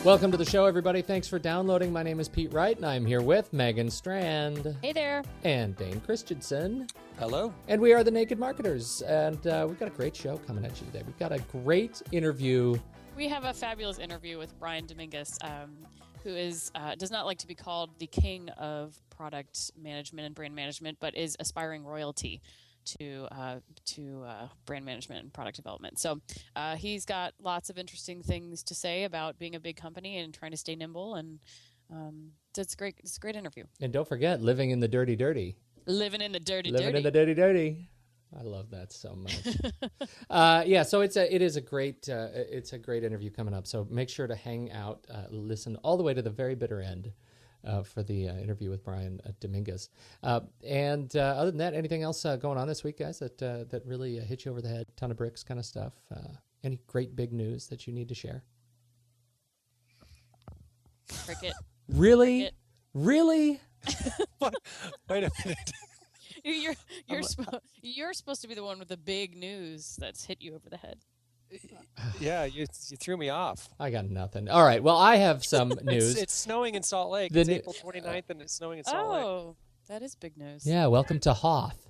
Welcome to the show, everybody. Thanks for downloading. My name is Pete Wright, and I'm here with Megan Strand. Hey there. And Dane Christensen. Hello. And we are the Naked Marketers, and we've got a great show coming at you today. We've got a great interview. We have a fabulous interview with Brian Dominguez, who is does not like to be called the king of product management and brand management, but is aspiring royalty to brand management and product development. So he's got lots of interesting things to say about being a big company and trying to stay nimble, and so it's great. It's a great interview. And don't forget, living in the dirty, dirty. Living in the dirty, living dirty. in the dirty, dirty. I love that so much. Yeah, so it's a great interview coming up. So make sure to hang out, listen all the way to the very bitter end. For the interview with Brian Dominguez. And other than that, anything else going on this week, guys, that really hit you over the head? Ton of bricks kind of stuff. Any great big news that you need to share? Cricket. Really? Cricket. Really? Wait a minute. You're supposed to be the one with the big news that's hit you over the head. Yeah, you threw me off. I got nothing. All right. Well, I have some news. It's snowing in Salt Lake. It's April 29th, and it's snowing in Salt Lake. Oh, that is big news. Yeah, welcome to Hoth.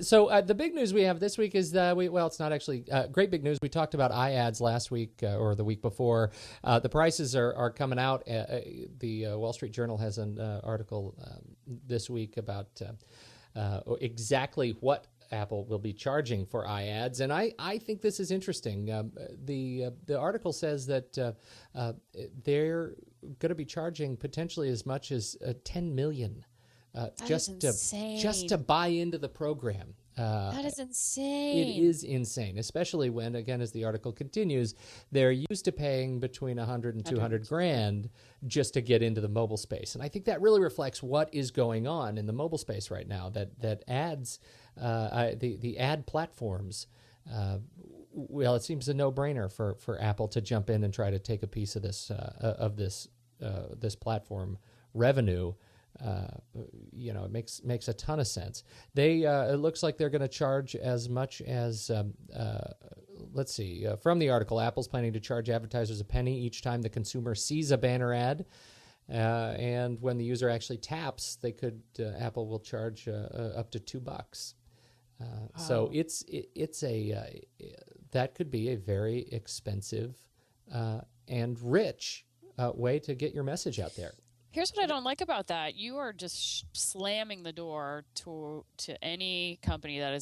So the big news we have this week is it's not actually great big news. We talked about iAds last week or the week before. The prices are coming out. The Wall Street Journal has an article this week about exactly what Apple will be charging for iAds, and I think this is interesting. The article says that they're going to be charging potentially as much as $10 million just to buy into the program. That is insane. It is insane, especially when, again, as the article continues, they're used to paying between $100 and $200 grand just to get into the mobile space. And I think that really reflects what is going on in the mobile space right now, that ads, the ad platforms, it seems a no-brainer for Apple to jump in and try to take a piece of this platform revenue. It makes a ton of sense. It looks like they're going to charge as much as from the article, Apple's planning to charge advertisers a penny each time the consumer sees a banner ad, and when the user actually taps, Apple will charge up to $2. So that could be a very expensive and rich way to get your message out there. Here's what I don't like about that. You are just slamming the door to any company that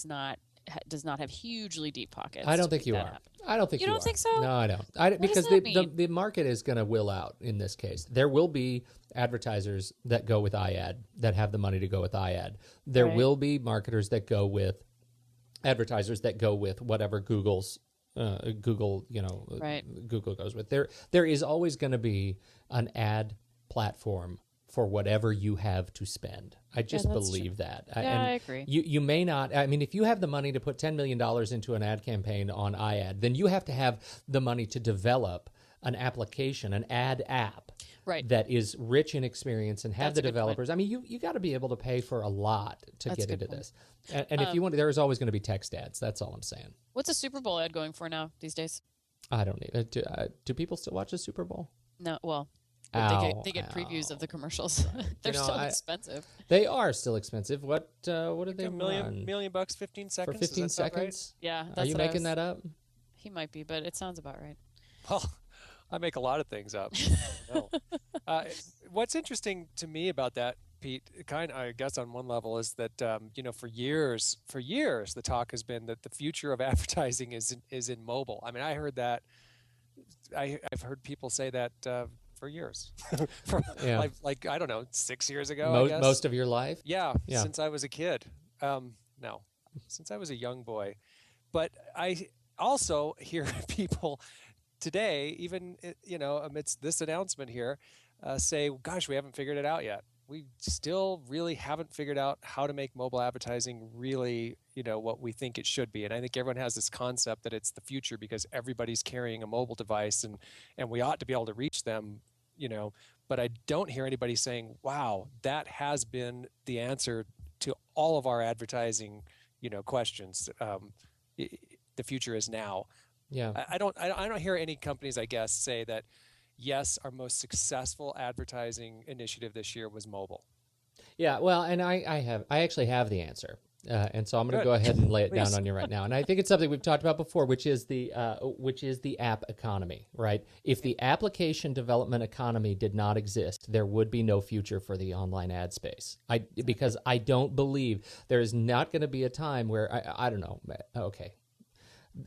does not have hugely deep pockets. I don't think you are. I don't think you are. You don't think so? No, I don't. Because does that mean? The market is going to will out in this case. There will be advertisers that go with iAd, that have the money to go with iAd. There will be marketers that go with advertisers that go with whatever Google goes with. There is always going to be an ad platform for whatever you have to spend. I just believe true. that. I agree. You may not. I mean, if you have the money to put $10 million into an ad campaign on iAd, then you have to have the money to develop an application, an ad app, that is rich in experience and have the developers. I mean, you got to be able to pay for a lot to get into this. And if you want, there is always going to be text ads. That's all I'm saying. What's a Super Bowl ad going for now these days? I don't need it. Do people still watch the Super Bowl? No. Well. They get previews of the commercials. They're still expensive. They are still expensive. What did they run? $1 million, 15 seconds. For 15 seconds? Right? Yeah. Are you making that up? He might be, but it sounds about right. Well, I make a lot of things up. What's interesting to me about that, Pete, I guess on one level, is that for years, the talk has been that the future of advertising is in mobile. I mean, I heard that. I've heard people say that. For years, like I don't know, 6 years ago. I guess. Most of your life. Yeah, since I was a kid. No, since I was a young boy. But I also hear people today, even amidst this announcement here, say, "Gosh, we haven't figured it out yet. We still really haven't figured out how to make mobile advertising really, what we think it should be." And I think everyone has this concept that it's the future because everybody's carrying a mobile device and we ought to be able to reach them. But I don't hear anybody saying, wow, that has been the answer to all of our advertising, questions. The future is now. Yeah. I don't hear any companies, I guess, say that, yes, our most successful advertising initiative this year was mobile. Yeah, well, and I actually have the answer. And so I'm going to Good. go ahead and lay it down Please. on you right now. And I think it's something we've talked about before, which is the app economy, right? If the application development economy did not exist, there would be no future for the online ad space. Because I don't believe there is not going to be a time where I don't know. Okay,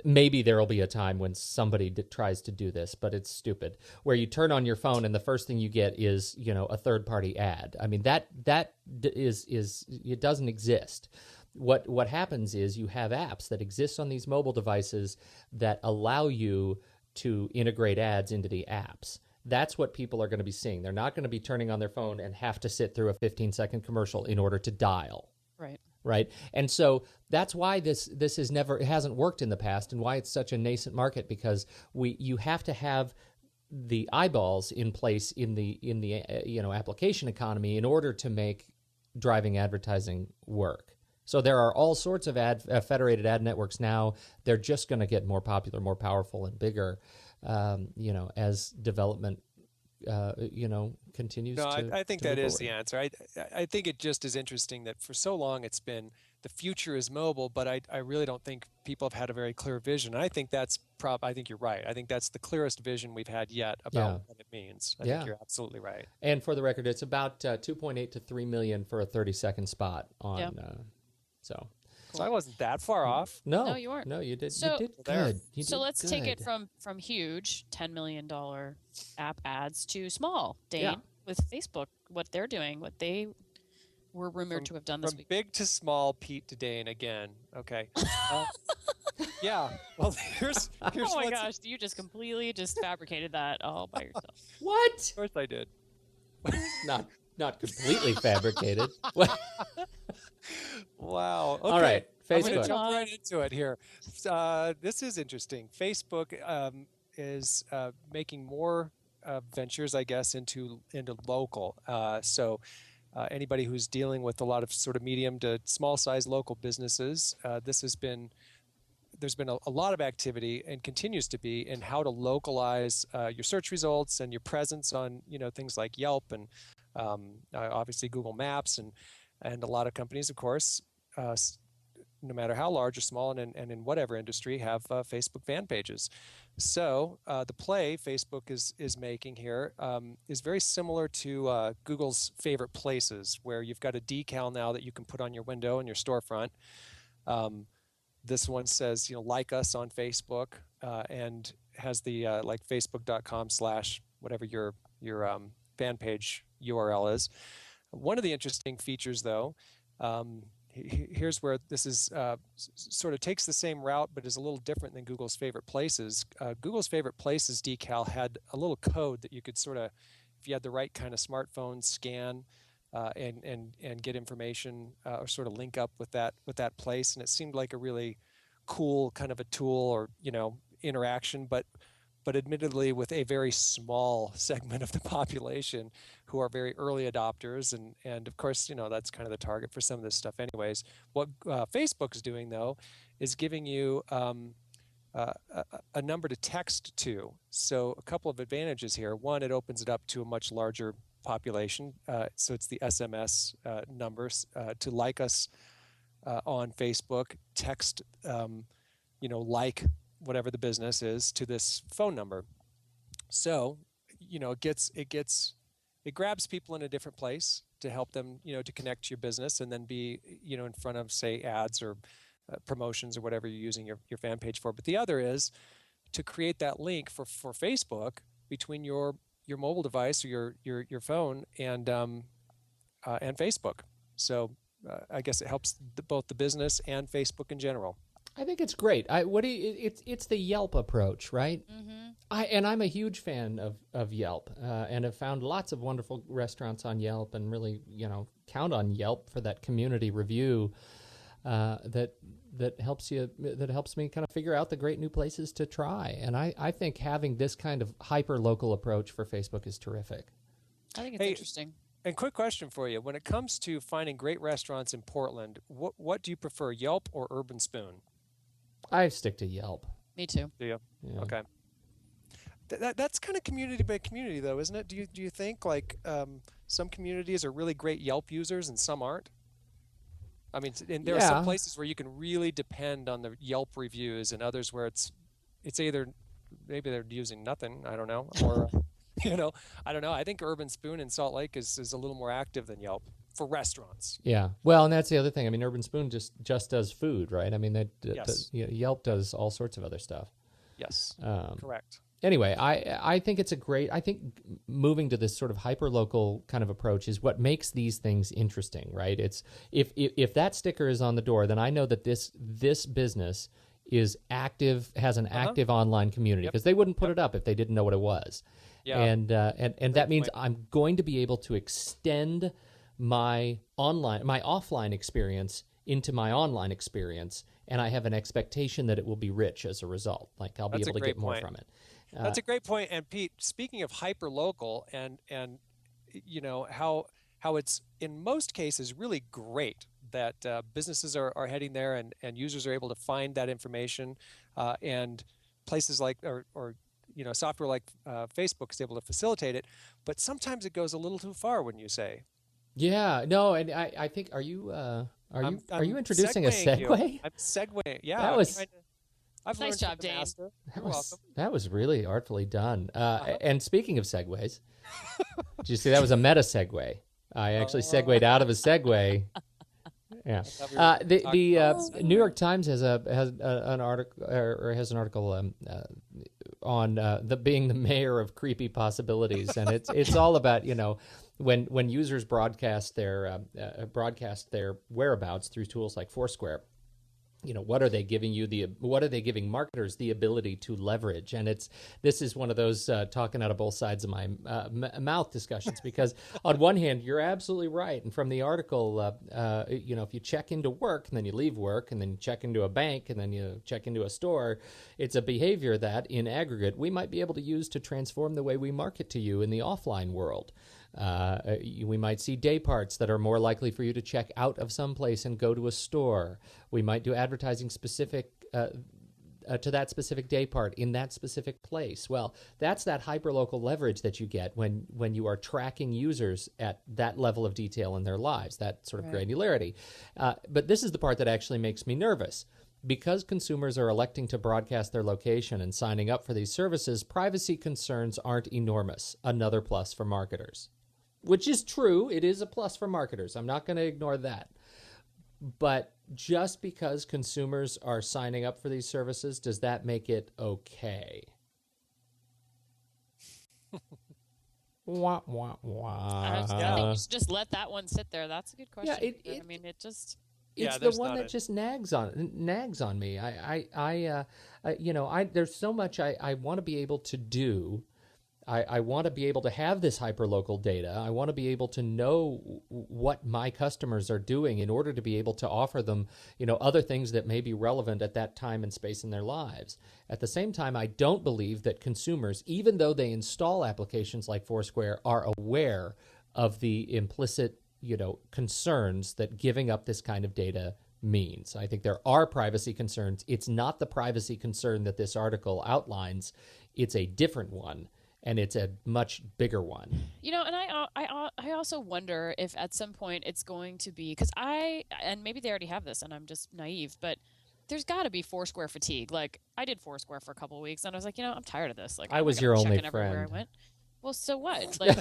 maybe there will be a time when somebody tries to do this, but it's stupid. Where you turn on your phone and the first thing you get is a third party ad. I mean that is it doesn't exist. What happens is you have apps that exist on these mobile devices that allow you to integrate ads into the apps. That's what people are going to be seeing. They're not going to be turning on their phone and have to sit through a 15-second commercial in order to dial. Right. And so that's why this it hasn't worked in the past, and why it's such a nascent market, because you have to have the eyeballs in place in the application economy in order to make driving advertising work. So there are all sorts of federated ad networks now. They're just going to get more popular, more powerful, and bigger, as development continues. No, I think that is the answer. I think it just is interesting that for so long it's been the future is mobile, but I really don't think people have had a very clear vision. I think I think you're right. I think that's the clearest vision we've had yet about what it means. I think you're absolutely right. And for the record, it's about 2.8 to 3 million for a 30-second spot on. So I wasn't that far off. No, you weren't. No, you did. So, you did good. So let's take it from huge $10 million app ads to small, Dane, with Facebook, what they're doing, what they were rumored to have done this week. From big to small, Pete to Dane again. Okay. Yeah. Well, here's oh my gosh, you just completely fabricated that all by yourself. What? Of course I did. Not completely fabricated. Wow. Okay. All right. Facebook. I'm going to jump right into it here. This is interesting. Facebook is making more ventures, I guess, into local. So anybody who's dealing with a lot of sort of medium to small size local businesses, there's been a lot of activity, and continues to be, in how to localize your search results and your presence on things like Yelp and obviously Google Maps, and a lot of companies, of course, no matter how large or small, and in whatever industry, have Facebook fan pages. So the play Facebook is making here is very similar to Google's favorite places, where you've got a decal now that you can put on your window in your storefront. This one says, like us on Facebook, and has the like facebook.com/whatever your fan page URL is. One of the interesting features, though, here's where this is sort of takes the same route, but is a little different than Google's favorite places. Google's favorite places decal had a little code that you could sort of, if you had the right kind of smartphone, scan and get information or sort of link up with that place, and it seemed like a really cool kind of a tool or interaction, but admittedly with a very small segment of the population who are very early adopters, and of course that's kind of the target for some of this stuff anyways. What Facebook is doing, though, is giving you a number to text to. So a couple of advantages here. One, it opens it up to a much larger population, so it's the SMS numbers to like us on Facebook, text like whatever the business is to this phone number. So it grabs people in a different place to help them to connect to your business, and then be in front of, say, ads or promotions or whatever you're using your fan page for. But the other is to create that link for Facebook between your mobile device or your phone and Facebook. So I guess it helps both the business and Facebook in general. I think it's great. It's the Yelp approach, right? Mm-hmm. I'm a huge fan of Yelp, and have found lots of wonderful restaurants on Yelp, and really count on Yelp for that community review that helps me kind of figure out the great new places to try. And I think having this kind of hyper local approach for Facebook is terrific. I think it's interesting. And quick question for you: when it comes to finding great restaurants in Portland, what do you prefer, Yelp or Urban Spoon? I stick to Yelp. Me too. Do you? Yeah. Okay. That's kind of community by community, though, isn't it? Do you think like some communities are really great Yelp users and some aren't? I mean, and there are some Yeah. places where you can really depend on the Yelp reviews, and others where it's either maybe they're using nothing, I don't know, or you know, I don't know. I think Urban Spoon in Salt Lake is a little more active than Yelp for restaurants. Yeah. Well, and that's the other thing. I mean, Urban Spoon just does food, right? I mean, Yes. Yelp does all sorts of other stuff. Yes. Um, Correct. anyway, I think it's a great. I think moving to this sort of hyper local kind of approach is what makes these things interesting, right? It's if that sticker is on the door, then I know that this business is active, has an active online community, Yep. because they wouldn't put it up if they didn't know what it was. Yeah. And that means point. I'm going to be able to extend my offline experience into my online experience, and I have an expectation that it will be rich as a result. Like I'll be That's a able to great get more point. from it. That's a great point. And Pete, speaking of hyper local and you know how it's in most cases really great that businesses are heading there and users are able to find that information and places like or you know software like Facebook is able to facilitate it. But sometimes it goes a little too far, wouldn't you say? Yeah, no, and I think are you introducing a segueing you. segue? I'm segueing. Yeah, That was I've Nice learned job, from the Dane. master. You're welcome. that was really artfully done. And speaking of segues, did you see that was a meta segue? I actually segued out of a segue. Yeah. thought we were The talking about the segue. New York Times has an article on the being the mayor of creepy possibilities, and it's all about when users broadcast their whereabouts through tools like Foursquare. What are they giving marketers the ability to leverage? And this is one of those talking out of both sides of my mouth discussions, because on one hand, you're absolutely right. And from the article, if you check into work and then you leave work and then you check into a bank and then you check into a store, it's a behavior that in aggregate we might be able to use to transform the way we market to you in the offline world. We might see day parts that are more likely for you to check out of some place and go to a store. We might do advertising specific to that specific day part in that specific place. Well, that's that hyperlocal leverage that you get when you are tracking users at that level of detail in their lives, that sort of granularity. But this is the part that actually makes me nervous. Because consumers are electing to broadcast their location and signing up for these services, privacy concerns aren't enormous. Another plus for marketers. Which is true. It is a plus for marketers. I'm not going to ignore that. But just because consumers are signing up for these services, does that make it okay? Wah, wah, wah. I think you should just let that one sit there. That's a good question. it- I mean, it just. It's the there's one not that just nags on me. There's so much I want to be able to do. I want to be able to have this hyperlocal data. I want to be able to know what my customers are doing in order to be able to offer them, other things that may be relevant at that time and space in their lives. At the same time, I don't believe that consumers, even though they install applications like Foursquare, are aware of the implicit, concerns that giving up this kind of data means. I think there are privacy concerns. It's not the privacy concern that this article outlines. It's a different one. And it's a much bigger one. And I also wonder if at some point it's going to be, because and maybe they already have this and I'm just naive, but there's got to be Foursquare fatigue. Like I did Foursquare for a couple of weeks and I was like, I'm tired of this. Like I I'm was not your gonna only check in everywhere friend. I went. Well, so what? Like,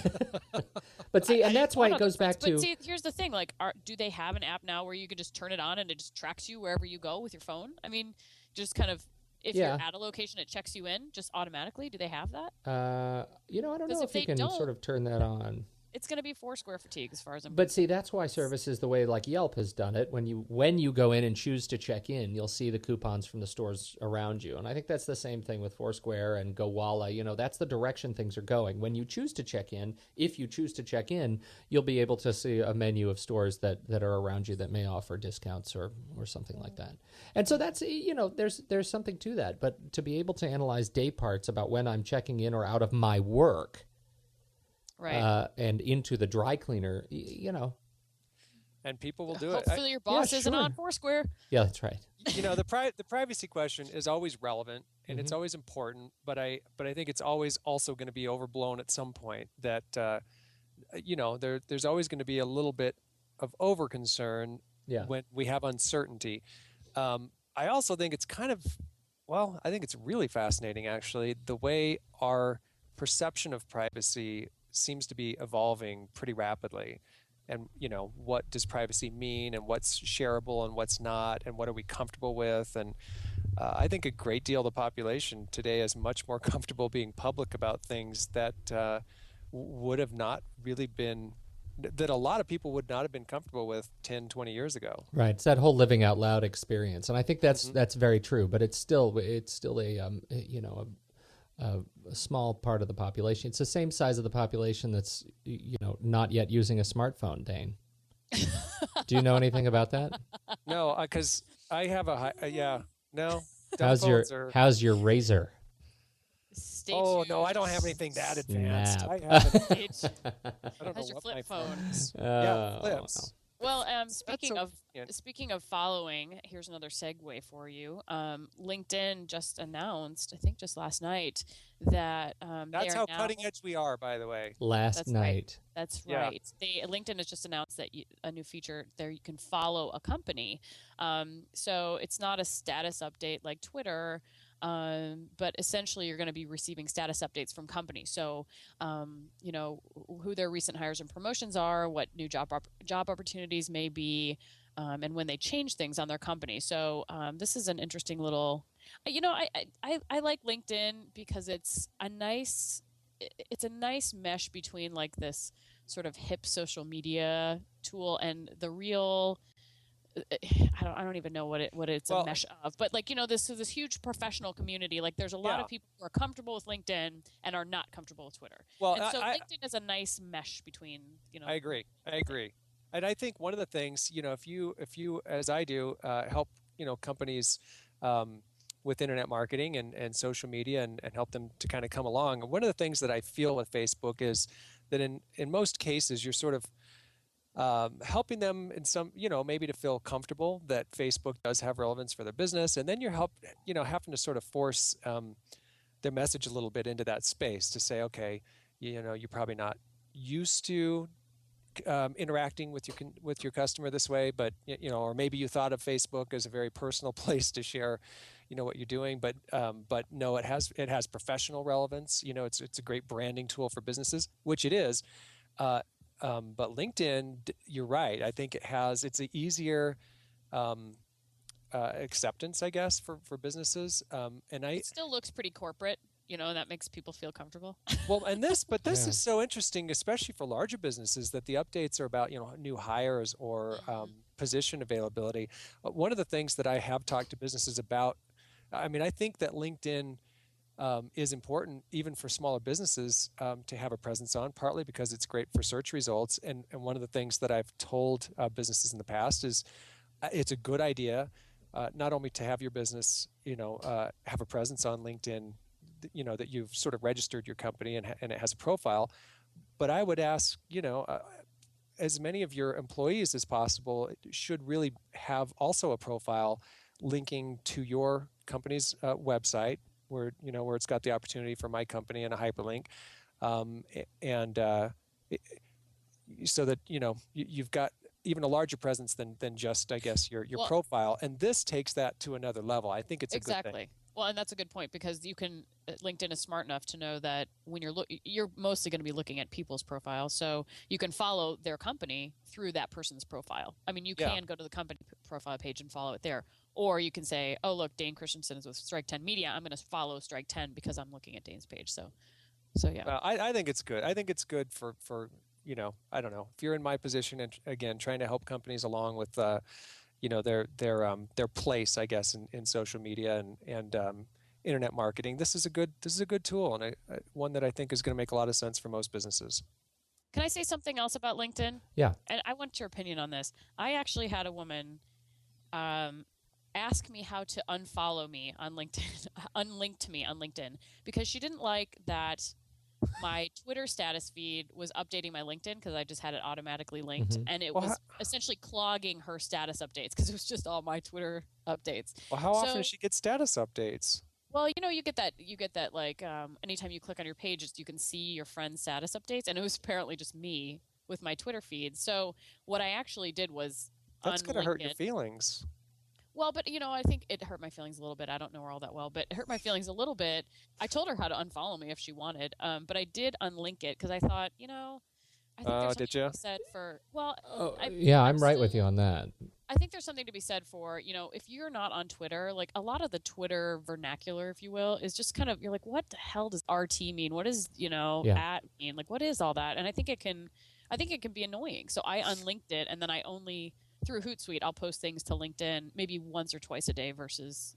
But see, and that's why want it goes other back friends. to. But see, here's the thing: like, do they have an app now where you can just turn it on and it just tracks you wherever you go with your phone? I mean, just kind of. If you're at a location, it checks you in just automatically. Do they have that? I don't know if you can sort of turn that on. It's going to be Foursquare fatigue as far as I'm But see, that's why services the way like Yelp has done it. When you go in and choose to check in, you'll see the coupons from the stores around you. And I think that's the same thing with Foursquare and GoWalla. That's the direction things are going. When you choose to check in, if you choose to check in, you'll be able to see a menu of stores that are around you that may offer discounts or something like that. And so that's, there's something to that. But to be able to analyze day parts about when I'm checking in or out of my work, right. and into the dry cleaner, and people will do it. Hopefully your boss Yeah, isn't sure. on Foursquare. Yeah, that's right. The privacy question is always relevant and it's always important, but I think it's always also going to be overblown at some point. That there's always going to be a little bit of over concern Yeah. when we have uncertainty. I also think it's I think it's really fascinating, actually, the way our perception of privacy seems to be evolving pretty rapidly. And, what does privacy mean and what's shareable and what's not, and what are we comfortable with? And I think a great deal of the population today is much more comfortable being public about things that would have not really been that a lot of people would not have been comfortable with 10, 20 years ago. Right. It's that whole living out loud experience. And I think that's very true, but it's still a small part of the population. It's the same size of the population that's, not yet using a smartphone, Dane. Do you know anything about that? No, because I have no. How's your razor? Stay Oh tuned. no, I don't have anything that advanced. Snap. I have It's- I don't How's know your what flip my phone? is. Oh, Flips. Well, speaking of yeah. speaking of following, here's another segue for you. LinkedIn just announced, I think just last night, that That's they are how now, cutting edge we are, by the way. Last That's night. right. That's Yeah. right. LinkedIn has just announced that a new feature there you can follow a company. So it's not a status update like Twitter, but essentially you're going to be receiving status updates from companies. So, who their recent hires and promotions are, what new job opportunities may be, and when they change things on their company. So this is an interesting little. I like LinkedIn because it's a nice mesh between like this sort of hip social media tool and the real. I don't even know what it's a mesh of, but like this huge professional community. Like there's a lot of people who are comfortable with LinkedIn and are not comfortable with Twitter. Well, and so LinkedIn is a nice mesh between I agree. And I think one of the things, if you as I do help companies with internet marketing and social media and help them to kind of come along. And one of the things that I feel with Facebook is that in most cases you're sort of helping them in some, maybe to feel comfortable that Facebook does have relevance for their business, and then you're having to sort of force their message a little bit into that space to say, okay, you're probably not used to interacting with your customer this way, but or maybe you thought of Facebook as a very personal place to share, what you're doing, but no, it has professional relevance. It's a great branding tool for businesses, which it is. But LinkedIn, you're right. I think it's an easier acceptance, I guess, for businesses. And it still looks pretty corporate, that makes people feel comfortable. Well, this is so interesting, especially for larger businesses, that the updates are about, new hires or position availability. One of the things that I have talked to businesses about, I think that LinkedIn is important even for smaller businesses to have a presence on, partly because it's great for search results. And one of the things that I've told businesses in the past is it's a good idea not only to have your business, have a presence on LinkedIn, that you've sort of registered your company and it has a profile, but I would ask, as many of your employees as possible should really have also a profile linking to your company's website, where it's got the opportunity for my company and a hyperlink, so that you've got even a larger presence than just, I guess, your profile. And this takes that to another level. I think it's a good thing. Well, and that's a good point, because LinkedIn is smart enough to know that when you're mostly going to be looking at people's profiles, so you can follow their company through that person's profile. You can go to the company profile page and follow it there, or you can say, oh, look, Dane Christensen is with Strike 10 Media. I'm going to follow Strike 10 because I'm looking at Dane's page. So yeah. Well, I think it's good. I think it's good for I don't know, if you're in my position and again trying to help companies along with their place, I guess, in social media and internet marketing. This is a good tool, and one that I think is going to make a lot of sense for most businesses. Can I say something else about LinkedIn? Yeah. And I want your opinion on this. I actually had a woman ask me how to unfollow me on LinkedIn, unlinked me on LinkedIn, because she didn't like that my Twitter status feed was updating my LinkedIn because I just had it automatically linked, and it was essentially clogging her status updates because it was just all my Twitter updates. Well, how often does she get status updates? Well, you get that like anytime you click on your page, you can see your friend's status updates, and it was apparently just me with my Twitter feed. So what I actually did was that's going to hurt your feelings. Well, but I think it hurt my feelings a little bit. I don't know her all that well, but it hurt my feelings a little bit. I told her how to unfollow me if she wanted, but I did unlink it because I thought, I think there's something to be said for. Well, I'm right with you on that. I think there's something to be said for, if you're not on Twitter, like a lot of the Twitter vernacular, if you will, is just kind of, you're like, what the hell does RT mean? What does, at mean? Like, what is all that? And I think it can be annoying. So I unlinked it, and then I only, through Hootsuite, I'll post things to LinkedIn maybe once or twice a day versus,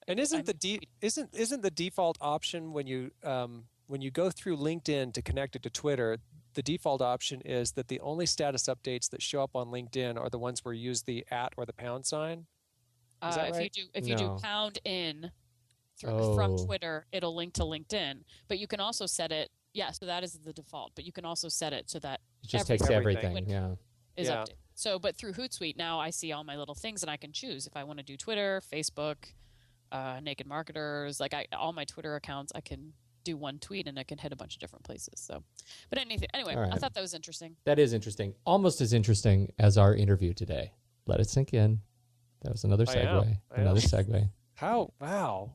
And isn't the default option when you go through LinkedIn to connect it to Twitter, the default option is that the only status updates that show up on LinkedIn are the ones where you use the @ or the pound sign? Is that right? If you do pound in from Twitter, it'll link to LinkedIn. But you can also set it. Yeah, so that is the default. But you can also set it so that it just takes everything. Is updated. So, but through Hootsuite now, I see all my little things, and I can choose if I want to do Twitter, Facebook, Naked Marketers, like all my Twitter accounts. I can do one tweet and it can hit a bunch of different places. So, but anyway, right. I thought that was interesting. That is interesting. Almost as interesting as our interview today. Let it sink in. That was another segue. Another segue. How? Wow.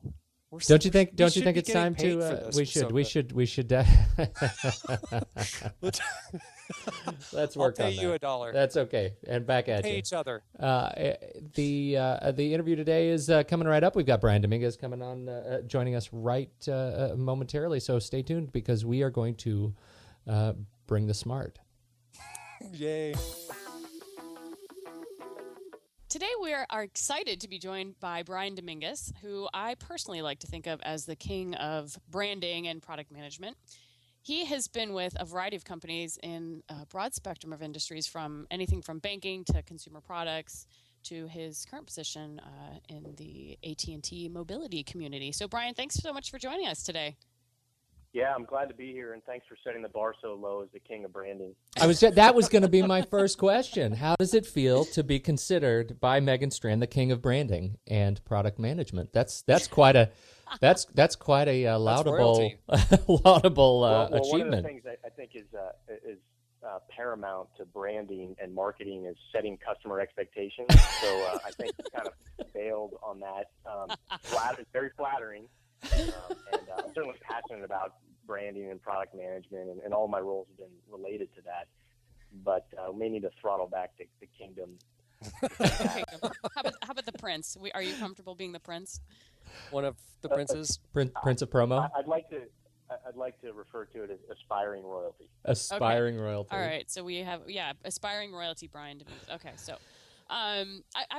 Don't you think it's time to? We should. Let's work on that. I'll pay you $1. That's okay. And back at pay you. Each other. The interview today is coming right up. We've got Brian Dominguez coming on, joining us right momentarily. So stay tuned because we are going to bring the smart. Yay. Today we are excited to be joined by Brian Dominguez, who I personally like to think of as the king of branding and product management. He has been with a variety of companies in a broad spectrum of industries, from anything from banking to consumer products to his current position in the AT&T mobility community. So, Brian, thanks so much for joining us today. Yeah, I'm glad to be here, and thanks for setting the bar so low as the king of branding. That was going to be my first question. How does it feel to be considered by Megan Strand the king of branding and product management? That's quite a laudable achievement. One of the things I think is paramount to branding and marketing is setting customer expectations. So I think it's kind of failed on that. It's very flattering. And I'm certainly passionate about branding and product management, and all my roles have been related to that. But we may need to throttle back the kingdom. How about the prince? Are you comfortable being the prince? One of the princes? Prince of promo? I'd like to refer to it as aspiring royalty. Aspiring royalty. All right. So we have, aspiring royalty, Brian. Okay. So I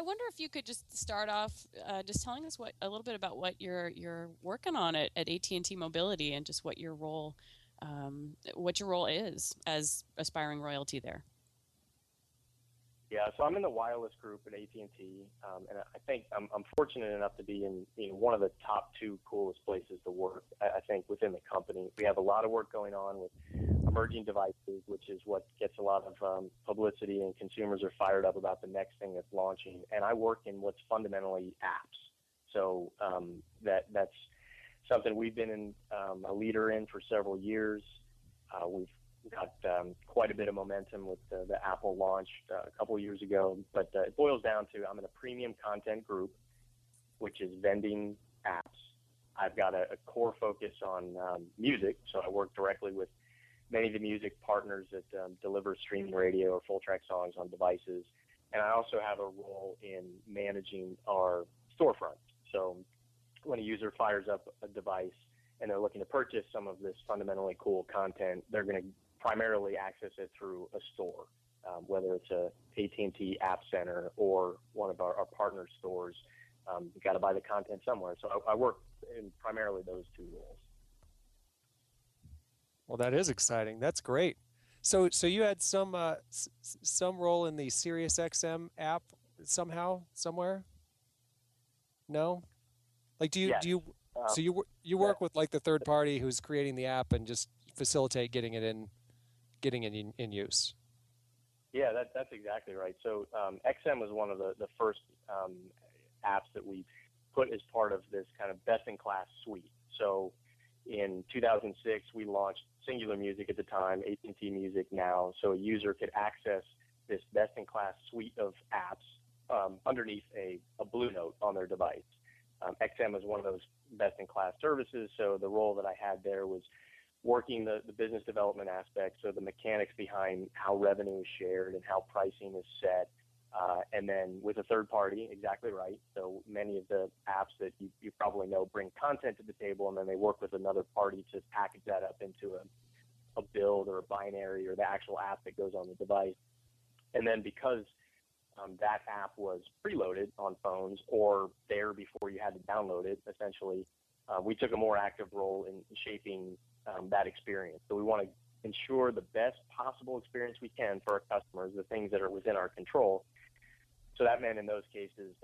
wonder if you could just start off just telling us a little bit about what you're working on at AT&T Mobility, and just what your role is as aspiring royalty there. Yeah, so I'm in the wireless group at AT&T, and I think I'm fortunate enough to be in one of the top 2 coolest places to work, I think, within the company. We have a lot of work going on with emerging devices, which is what gets a lot of publicity, and consumers are fired up about the next thing that's launching. And I work in what's fundamentally apps. So that's something we've been a leader in for several years. We've got quite a bit of momentum with the Apple launch a couple of years ago, but it boils down to I'm in a premium content group, which is vending apps. I've got a core focus on music, so I work directly with many of the music partners that deliver streaming radio or full-track songs on devices, and I also have a role in managing our storefront. So when a user fires up a device and they're looking to purchase some of this fundamentally cool content, they're going to primarily access it through a store, whether it's a AT&T App Center or one of our partner stores. You got to buy the content somewhere. So I work in primarily those 2 roles. Well, that is exciting. That's great. So you had some role in the SiriusXM app somehow, somewhere? No? Like, do you Yes. So you work with like the third party who's creating the app and just facilitate getting it in use. Yeah, that's exactly right. So XM was one of the first apps that we put as part of this kind of best-in-class suite. So in 2006, we launched Singular Music at the time, AT&T Music now, so a user could access this best-in-class suite of apps underneath a Blue Note on their device. XM is one of those best-in-class services, so the role that I had there was working the business development aspect, so the mechanics behind how revenue is shared and how pricing is set, and then with a third party, exactly right. So many of the apps that you probably know bring content to the table, and then they work with another party to package that up into a build or a binary or the actual app that goes on the device. And then because that app was preloaded on phones or there before you had to download it, essentially, we took a more active role in shaping that experience. So we want to ensure the best possible experience we can for our customers, the things that are within our control. So that meant in those cases,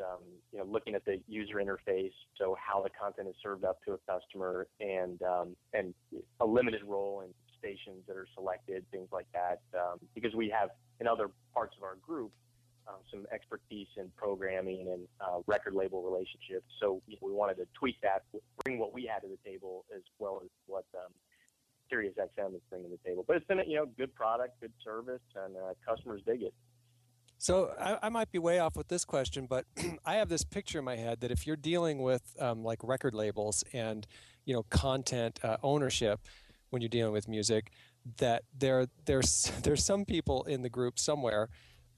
looking at the user interface, so how the content is served up to a customer, and a limited role in stations that are selected, things like that, because we have in other parts of our group some expertise in programming and record label relationships. So we wanted to tweak that, bring what we had to the table as well as what SiriusXM is bringing to the table. But it's been a good product, good service, and customers dig it. So I might be way off with this question, but I have this picture in my head that if you're dealing with like record labels and content ownership when you're dealing with music, that there's some people in the group somewhere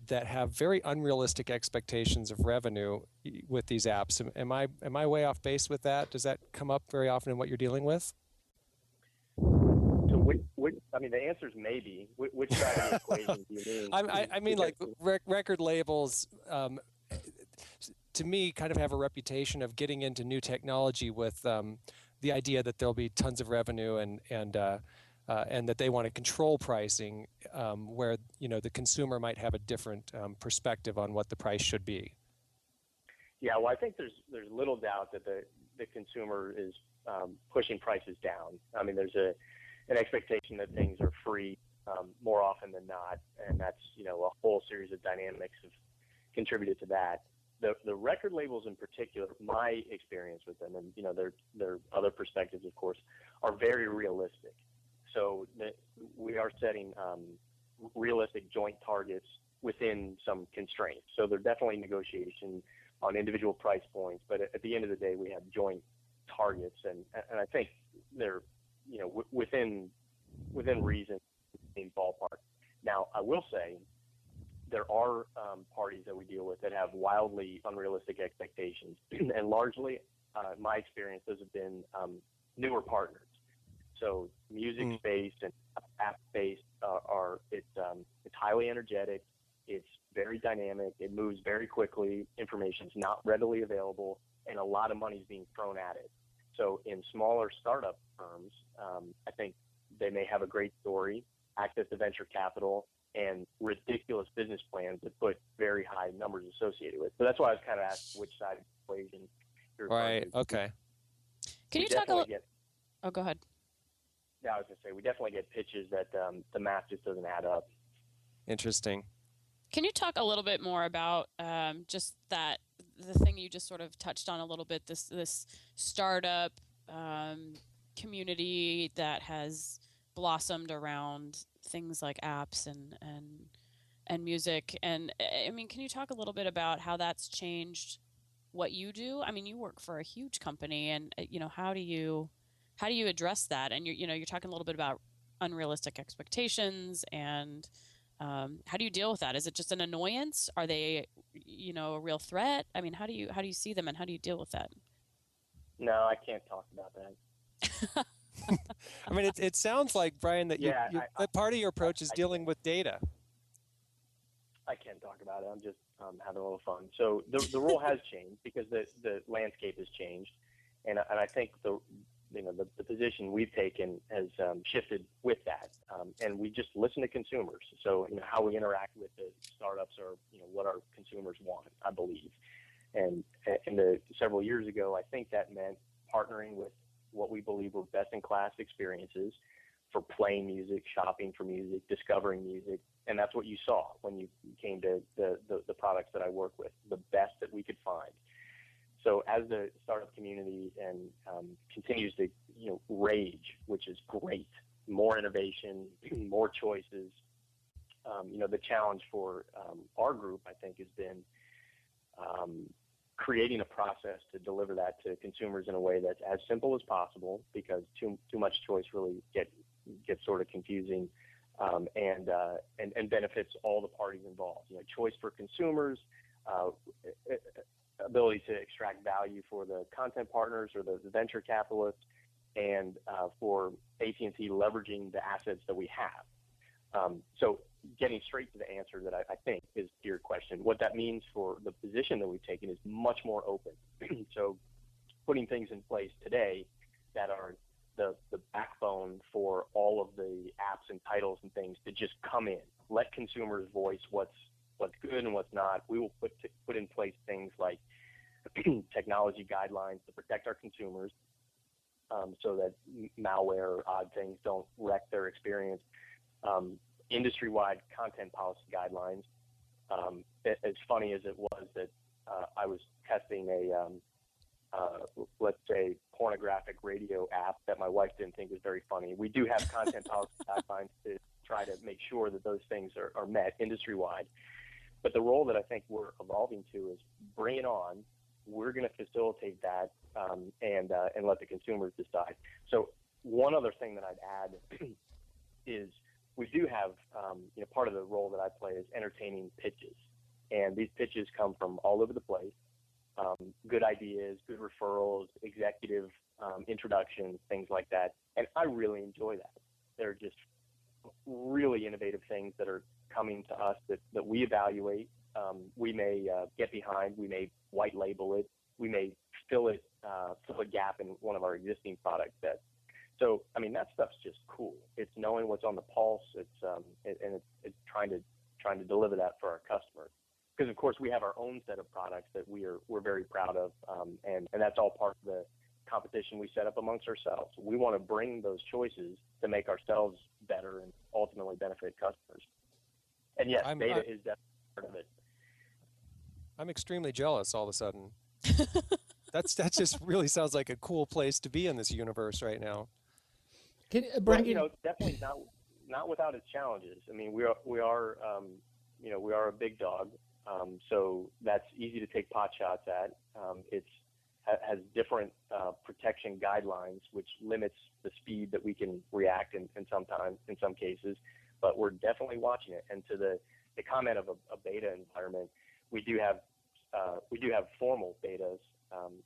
that have very unrealistic expectations of revenue with these apps. Am I way off base with that? Does that come up very often in what you're dealing with? So the answer is maybe. Which side of the equation do you mean? I mean, like record labels, to me, kind of have a reputation of getting into new technology with the idea that there'll be tons of revenue and that they want to control pricing, where the consumer might have a different perspective on what the price should be. Yeah, well, I think there's little doubt that the consumer is pushing prices down. I mean, there's an expectation that things are free more often than not, and that's a whole series of dynamics have contributed to that. The record labels in particular, my experience with them, and their other perspectives, of course, are very realistic. So we are setting realistic joint targets within some constraints. So there's definitely negotiation on individual price points, but at the end of the day, we have joint targets, and I think they're within reason, in ballpark. Now, I will say there are parties that we deal with that have wildly unrealistic expectations, and largely, my experience, those have been newer partners. So music-based and app-based it's highly energetic, it's very dynamic, it moves very quickly, information's not readily available, and a lot of money's being thrown at it. So in smaller startup firms, I think they may have a great story, access to venture capital, and ridiculous business plans that put very high numbers associated with. So that's why I was kind of asked which side of the equation you're right. Okay. Can you talk a little? Oh, go ahead. Yeah, I was going to say, we definitely get pitches that the math just doesn't add up. Interesting. Can you talk a little bit more about just that, the thing you just sort of touched on a little bit, this startup community that has blossomed around things like apps and music? And I mean, can you talk a little bit about how that's changed what you do? I mean, you work for a huge company, and how do you address that? And you're talking a little bit about unrealistic expectations, and how do you deal with that? Is it just an annoyance? Are they, a real threat? I mean, how do you see them, and how do you deal with that? No, I can't talk about that. I mean, it sounds like, Brian, that that part of your approach is dealing with data. I can't talk about it. I'm just having a little fun. So the role has changed because the landscape has changed, and I think the position we've taken has shifted with that, and we just listen to consumers. So how we interact with the startups are what our consumers want, I believe. And several years ago, I think that meant partnering with what we believe were best-in-class experiences, for playing music, shopping for music, discovering music. And that's what you saw when you came to the products that I work with, the best that we could find. So as the startup community and continues to rage, which is great, more innovation, more choices. The challenge for our group, I think, has been creating a process to deliver that to consumers in a way that's as simple as possible, because too much choice really gets sort of confusing, and benefits all the parties involved. Choice for consumers, ability to extract value for the content partners or the venture capitalists, and for AT&T leveraging the assets that we have. So getting straight to the answer that I think is to your question, what that means for the position that we've taken is much more open. So putting things in place today that are the backbone for all of the apps and titles and things to just come in, let consumers voice what's good and what's not. We will put in place things like technology guidelines to protect our consumers, so that malware or odd things don't wreck their experience. Industry-wide content policy guidelines. As funny as it was that I was testing let's say, pornographic radio app that my wife didn't think was very funny. We do have content policy guidelines to try to make sure that those things are met industry-wide. But the role that I think we're evolving to is bring it on. We're going to facilitate that, and let the consumers decide. So one other thing that I'd add is we do have, part of the role that I play is entertaining pitches. And these pitches come from all over the place. Good ideas, good referrals, executive introductions, things like that. And I really enjoy that. They're just really innovative things that are coming to us that we evaluate. We may get behind, we may white label it, we may fill a gap in one of our existing product sets. So, that stuff's just cool. It's knowing what's on the pulse. It's trying to deliver that for our customers. Because of course we have our own set of products that we're very proud of, and that's all part of the competition we set up amongst ourselves. We want to bring those choices to make ourselves better and ultimately benefit customers. And yes, data is definitely part of it. I'm extremely jealous all of a sudden. That just really sounds like a cool place to be in this universe right now. Brian, definitely not without its challenges. We are a big dog, so that's easy to take pot shots at. It has different protection guidelines, which limits the speed that we can react in some cases. But we're definitely watching it. And to the comment of a beta environment, we do have formal betas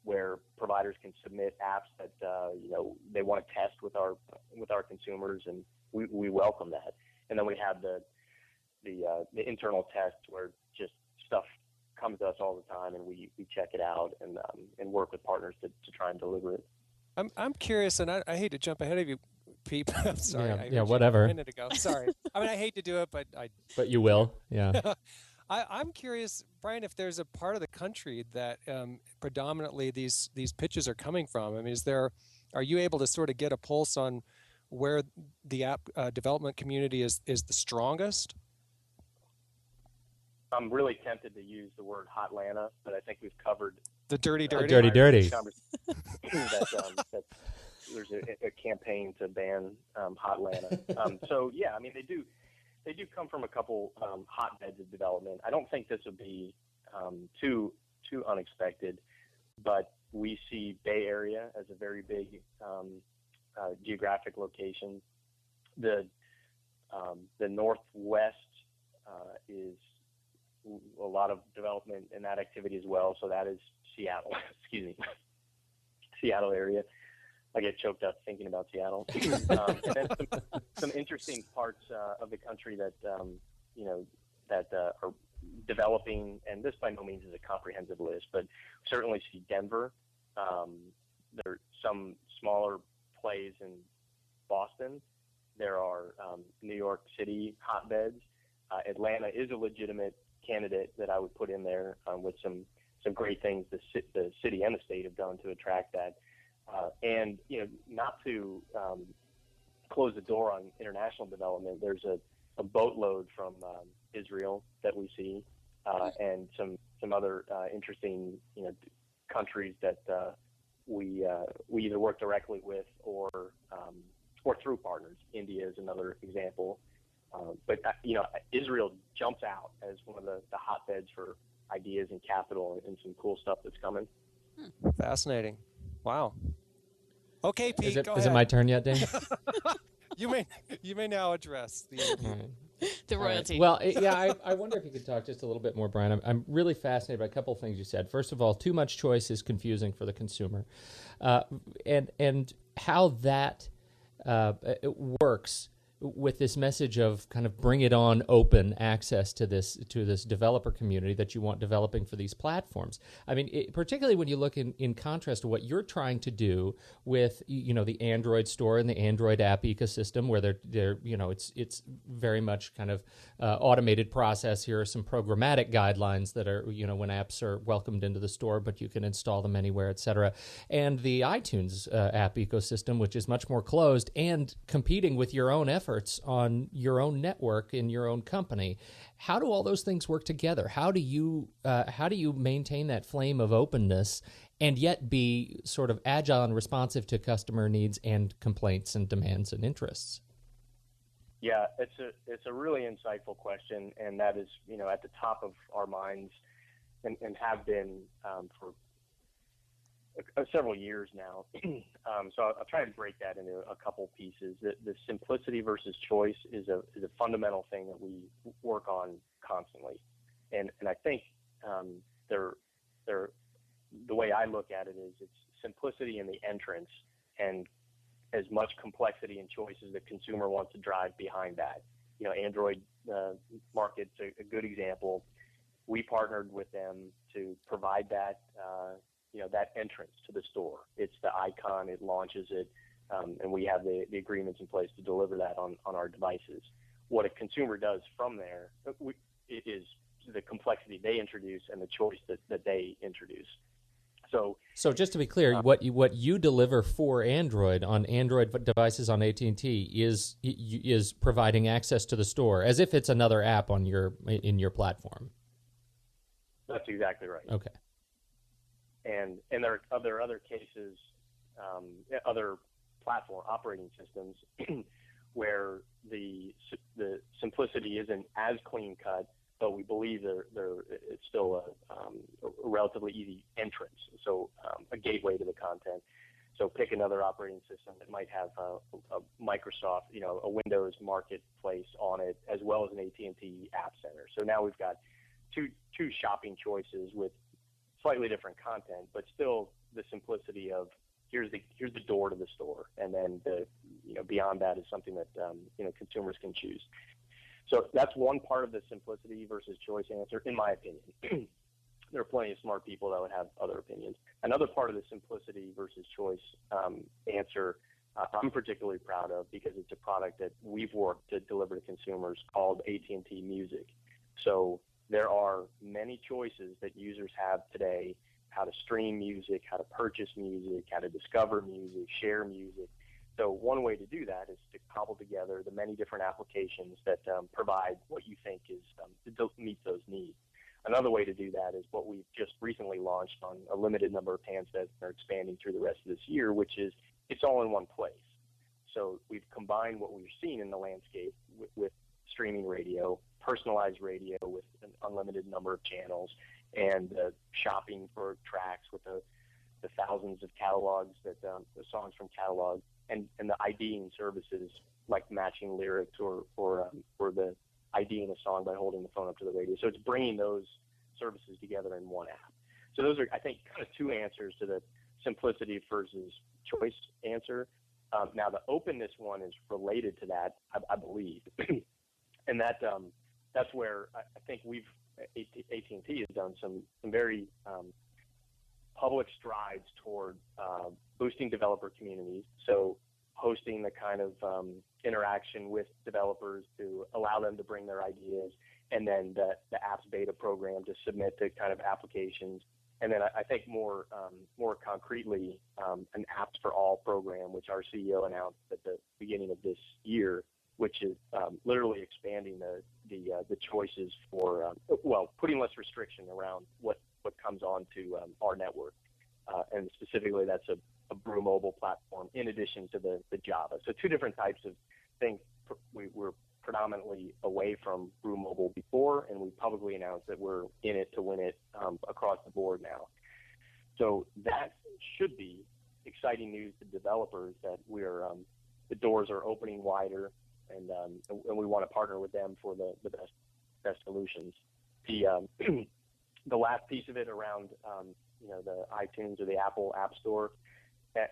where providers can submit apps that they want to test with our consumers, and we welcome that. And then we have the internal tests where just stuff comes to us all the time, and we check it out and work with partners to try and deliver it. I'm curious, and I hate to jump ahead of you, Pete. I'm sorry. Yeah, whatever. A minute ago. Sorry. I hate to do it, but But you will. Yeah. I'm curious, Brian, if there's a part of the country that predominantly these pitches are coming from. Are you able to sort of get a pulse on where the app development community is the strongest? I'm really tempted to use the word Hotlanta, but I think we've covered the dirty. Dirty. That there's a campaign to ban Hotlanta. So yeah, they do come from a couple hotbeds of development. I don't think this will be too unexpected, but we see Bay Area as a very big geographic location. The Northwest is a lot of development in that activity as well. So that is Seattle. Excuse me, Seattle area. I get choked up thinking about Seattle. And then some interesting parts of the country that are developing, and this by no means is a comprehensive list, but certainly see Denver. There are some smaller plays in Boston. There are New York City hotbeds. Atlanta is a legitimate candidate that I would put in there with some great things the city and the state have done to attract that. And not to close the door on international development. There's a boatload from Israel that we see, and some other interesting countries that we either work directly with or through partners. India is another example, but Israel jumps out as one of the hotbeds for ideas and capital and some cool stuff that's coming. Fascinating. Wow. Okay, Pete, go ahead. Is it my turn yet, Dave? You may now address the royalty. Well, I wonder if you could talk just a little bit more, Brian. I'm really fascinated by a couple of things you said. First of all, too much choice is confusing for the consumer, and how that it works with this message of kind of bring it on open access to this developer community that you want developing for these platforms. I mean, particularly when you look in contrast to what you're trying to do with the Android store and the Android app ecosystem, where they're it's very much kind of automated process. Here are some programmatic guidelines that are when apps are welcomed into the store, but you can install them anywhere, et cetera. And the iTunes app ecosystem, which is much more closed and competing with your own efforts on your own network in your own company. How do all those things work together? How do you maintain that flame of openness and yet be sort of agile and responsive to customer needs and complaints and demands and interests? Yeah, it's a really insightful question, and that is at the top of our minds and have been for several years now. So I'll try and break that into a couple pieces. The simplicity versus choice is a fundamental thing that we work on constantly, and I think the way I look at it is it's simplicity in the entrance and as much complexity and choice as the consumer wants to drive behind that. Android market's a good example. We partnered with them to provide that that entrance to the store. It's the icon, it launches it, and we have the agreements in place to deliver that on our devices. What a consumer does from there is the complexity they introduce and the choice that they introduce. So just to be clear, what you deliver for Android on Android devices on AT&T is providing access to the store as if it's another app in your platform. That's exactly right. Okay. And there are other cases, other platform operating systems where the simplicity isn't as clean cut, but we believe it's still a relatively easy entrance. So a gateway to the content. So pick another operating system that might have a Microsoft, a Windows marketplace on it, as well as an AT&T App Center. So now we've got two shopping choices with slightly different content, but still the simplicity of here's the door to the store, and then beyond that is something that consumers can choose. So that's one part of the simplicity versus choice answer, in my opinion. There are plenty of smart people that would have other opinions. Another part of the simplicity versus choice answer I'm particularly proud of, because it's a product that we've worked to deliver to consumers, called AT&T Music. So there are many choices that users have today: how to stream music, how to purchase music, how to discover music, share music. So one way to do that is to cobble together the many different applications that provide what you think is to meet those needs. Another way to do that is what we've just recently launched on a limited number of handsets and are expanding through the rest of this year, which is it's all in one place. So we've combined what we've seen in the landscape with streaming radio, personalized radio with an unlimited number of channels, and shopping for tracks with the thousands of catalogs the songs from catalogs, and the IDing services like matching lyrics or the IDing a song by holding the phone up to the radio. So it's bringing those services together in one app. So those are, I think, kind of two answers to the simplicity versus choice answer. Now the openness one is related to that, I believe, and that's where I think AT&T has done some very public strides toward boosting developer communities. So hosting the kind of interaction with developers to allow them to bring their ideas, and then the apps beta program to submit the kind of applications, And then I think more concretely, an Apps for All program, which our CEO announced at the beginning of this year, which is literally expanding the choices for putting less restriction around what comes onto our network, and specifically that's a Brew mobile platform in addition to the Java. So two different types of things. We were predominantly away from Brew mobile before, and we publicly announced that we're in it to win it across the board now. So that should be exciting news to developers that the doors are opening wider, and we want to partner with them for the best solutions. The last piece of it around the iTunes or the Apple App Store,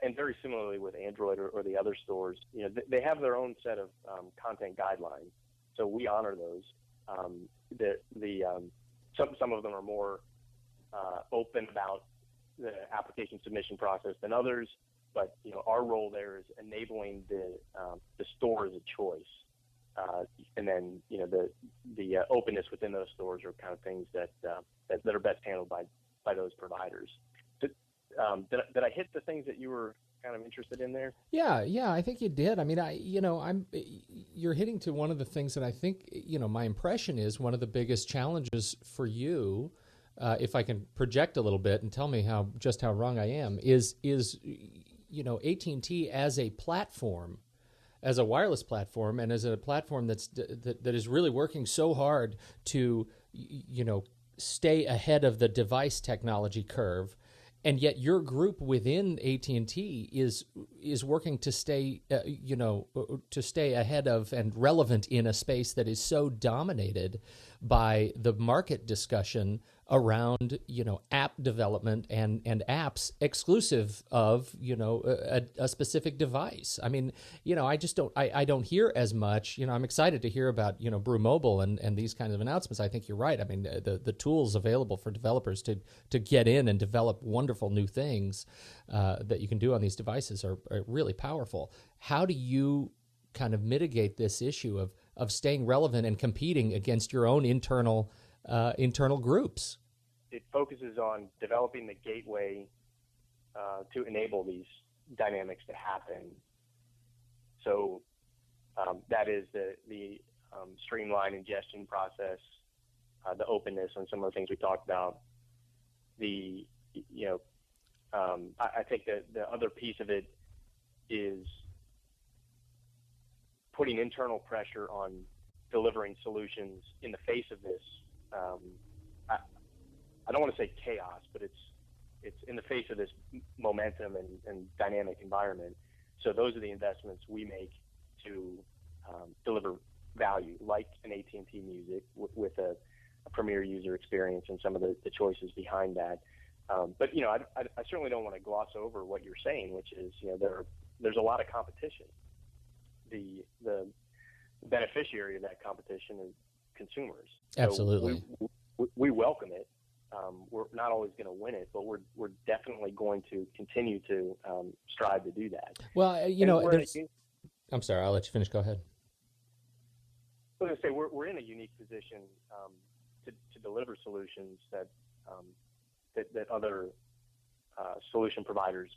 and very similarly with Android or the other stores, they have their own set of content guidelines. So we honor those. Some of them are more open about the application submission process than others, but our role there is enabling the store as a choice, and then the openness within those stores are kind of things that are best handled by those providers. Did I hit the things that you were kind of interested in there? Yeah, I think you did. I mean, you're hitting to one of the things that I think, my impression is one of the biggest challenges for you, if I can project a little bit and tell me just how wrong I am, is AT&T as a platform, as a wireless platform, and as a platform that is really working so hard to, stay ahead of the device technology curve. And yet your group within AT&T is working to stay, to stay ahead of and relevant in a space that is so dominated by the market discussion around, app development and apps exclusive of, a specific device. I mean, I don't hear as much. I'm excited to hear about, Brew Mobile and these kinds of announcements. I think you're right. I mean, the tools available for developers to get in and develop wonderful new things that you can do on these devices are really powerful. How do you kind of mitigate this issue of staying relevant and competing against your own internal groups? It focuses on developing the gateway to enable these dynamics to happen. So that is the streamlined ingestion process, the openness on some of the things we talked about. I think that the other piece of it is putting internal pressure on delivering solutions in the face of this. I don't want to say chaos, but it's in the face of this momentum and dynamic environment. So those are the investments we make to deliver value, like an AT&T Music with a premier user experience and some of the choices behind that. But I certainly don't want to gloss over what you're saying, which is there's a lot of competition. The beneficiary of that competition is consumers. Absolutely. So we welcome it. We're not always going to win it, but we're definitely going to continue to strive to do that. Well, I'm sorry, I'll let you finish. Go ahead. I was going to say we're in a unique position to deliver solutions that other solution providers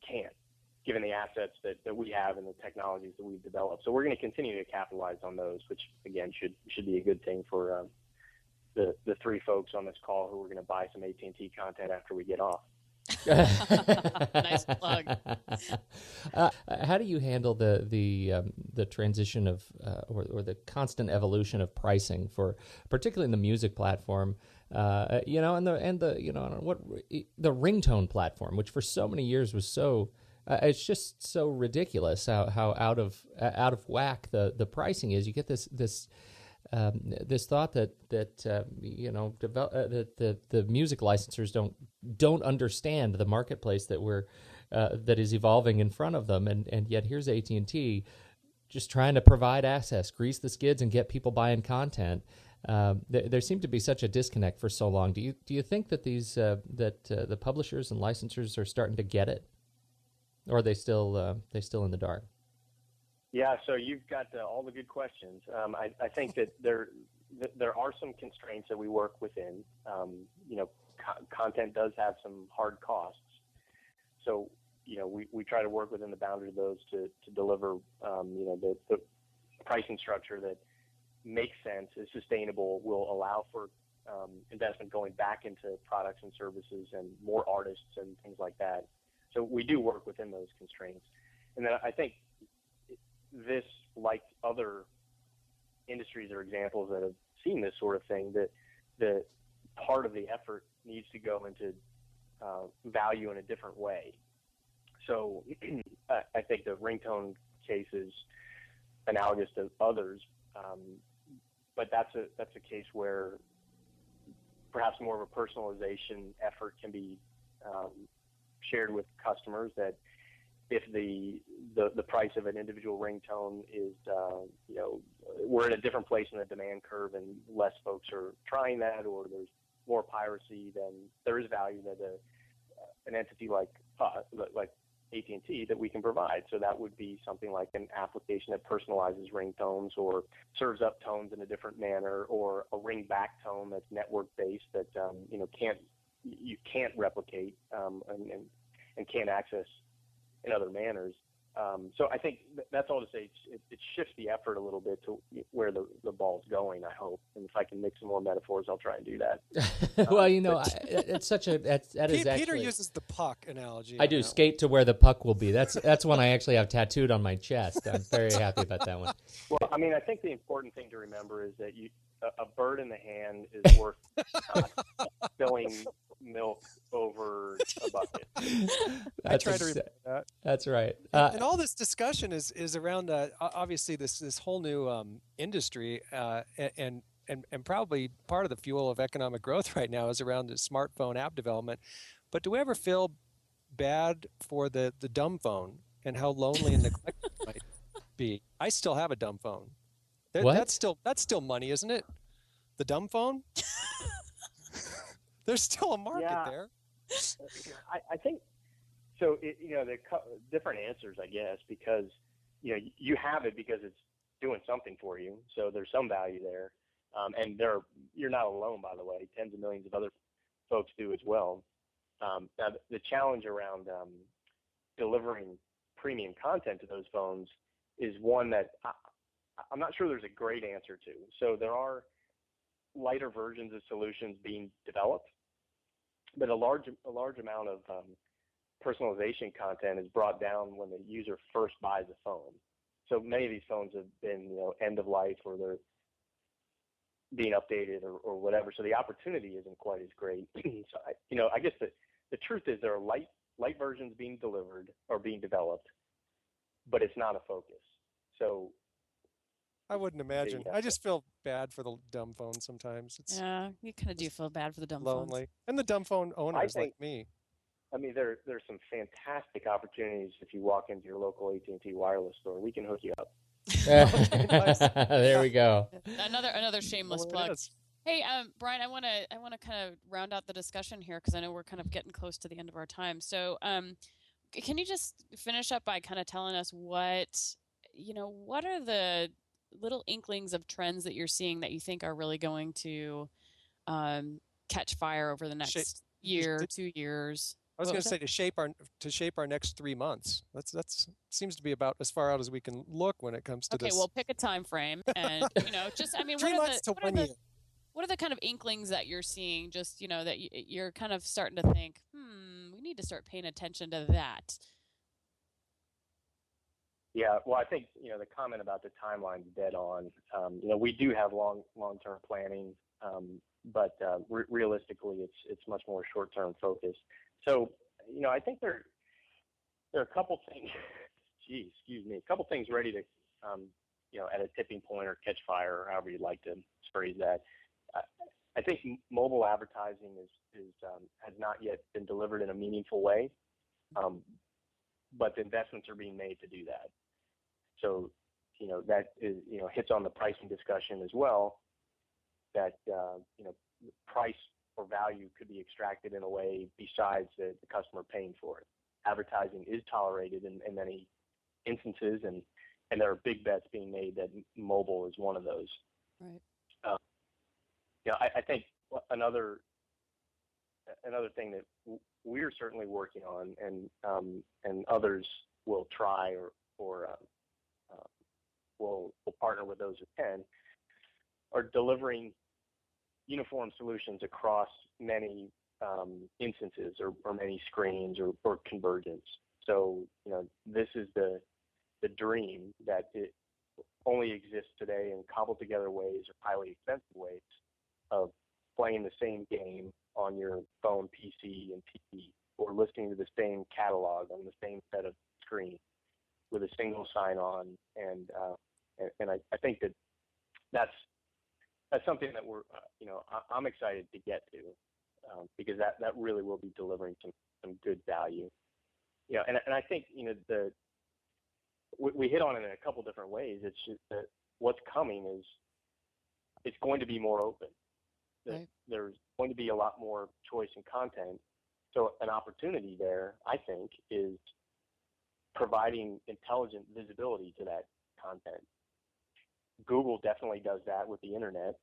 can't, given the assets that we have and the technologies that we've developed. So we're going to continue to capitalize on those, which again should be a good thing for the three folks on this call who are going to buy some AT&T content after we get off. Nice plug. How do you handle the transition of or the constant evolution of pricing for particularly in the music platform, and the ringtone platform, which for so many years was so it's just so ridiculous how out of whack the pricing is. You get this thought that the music licensors don't understand the marketplace that is evolving in front of them, and yet here's AT&T just trying to provide access, grease the skids, and get people buying content. There seemed to be such a disconnect for so long. Do you think that the publishers and licensors are starting to get it, or are they still in the dark? Yeah, so you've got all the good questions. I think that there are some constraints that we work within. content does have some hard costs. So, we try to work within the boundary of those to deliver, the pricing structure that makes sense, is sustainable, will allow for investment going back into products and services and more artists and things like that. So we do work within those constraints. And then I think this, like other industries or examples that have seen this sort of thing, that the part of the effort needs to go into value in a different way. So I think the ringtone case is analogous to others, but that's a case where perhaps more of a personalization effort can be shared with customers, that if the price of an individual ringtone is, we're in a different place in the demand curve and less folks are trying that, or there's more piracy, then there is value that an entity like AT&T that we can provide. So that would be something like an application that personalizes ringtones or serves up tones in a different manner, or a ring back tone that's network based that you can't replicate and can't access in other manners. So I think that's all to say. It shifts the effort a little bit to where the ball's going, I hope. And if I can mix some more metaphors, I'll try and do that. Well, it's such a that is actually. Peter uses the puck analogy. I do, skate to where the puck will be. That's one I actually have tattooed on my chest. I'm very happy about that one. Well, I think the important thing to remember is that a bird in the hand is worth spilling milk over a bucket. I try to remember that. That's right. And all this discussion is around obviously this whole new industry, and probably part of the fuel of economic growth right now is around the smartphone app development. But do we ever feel bad for the dumb phone and how lonely and neglected it might be? I still have a dumb phone. What? That's still money, isn't it? The dumb phone. There's still a market there. I think so. The different answers, I guess, because you have it because it's doing something for you. So there's some value there, and you're not alone, by the way. Tens of millions of other folks do as well. Now the challenge around delivering premium content to those phones is one that I'm not sure there's a great answer to. So there are lighter versions of solutions being developed, but a large amount of personalization content is brought down when the user first buys a phone. So many of these phones have been end of life, or they're being updated or whatever. So the opportunity isn't quite as great. So I guess the truth is there are light versions being delivered or being developed, but it's not a focus. So I wouldn't imagine. I just feel bad for the dumb phone sometimes. Yeah, you kind of do feel bad for the dumb lonely. phones. And the dumb phone owners like me. There's some fantastic opportunities if you walk into your local AT&T wireless store. We can hook you up. There we go. Another shameless plug. Hey, Brian, I want to kind of round out the discussion here because I know we're kind of getting close to the end of our time. So, can you just finish up by kind of telling us what are the little inklings of trends that you're seeing that you think are really going to catch fire over the next year, 2 years? I was going to say to shape our next 3 months. That's seems to be about as far out as we can look when it comes to this. Okay, well, pick a time frame, and 3 months to 1 year. What are the kind of inklings that you're seeing? Just that you're kind of starting to think, we need to start paying attention to that. Yeah, well, I think the comment about the timeline's dead on. We do have long-term planning, but realistically, it's much more short-term focused. So, I think there are a couple things. A couple things ready to, at a tipping point or catch fire, or however you'd like to phrase that. I think mobile advertising has not yet been delivered in a meaningful way, but the investments are being made to do that. So, that is, hits on the pricing discussion as well. That price or value could be extracted in a way besides the customer paying for it. Advertising is tolerated in many instances, and there are big bets being made that mobile is one of those. Right. I think another another thing that we're certainly working on, and others will try or will partner with those who can, are delivering uniform solutions across many instances or many screens or convergence. So, this is the dream that it only exists today in cobbled together ways or highly expensive ways of playing the same game on your phone, PC, and TV, or listening to the same catalog on the same set of screens with a single sign-on. And I think that's something that we're, I'm excited to get to, because that really will be delivering some good value. And I think, we hit on it in a couple different ways. It's just that what's coming is it's going to be more open. Right. There's going to be a lot more choice and content. So an opportunity there, I think, is providing intelligent visibility to that content. Google definitely does that with the internet.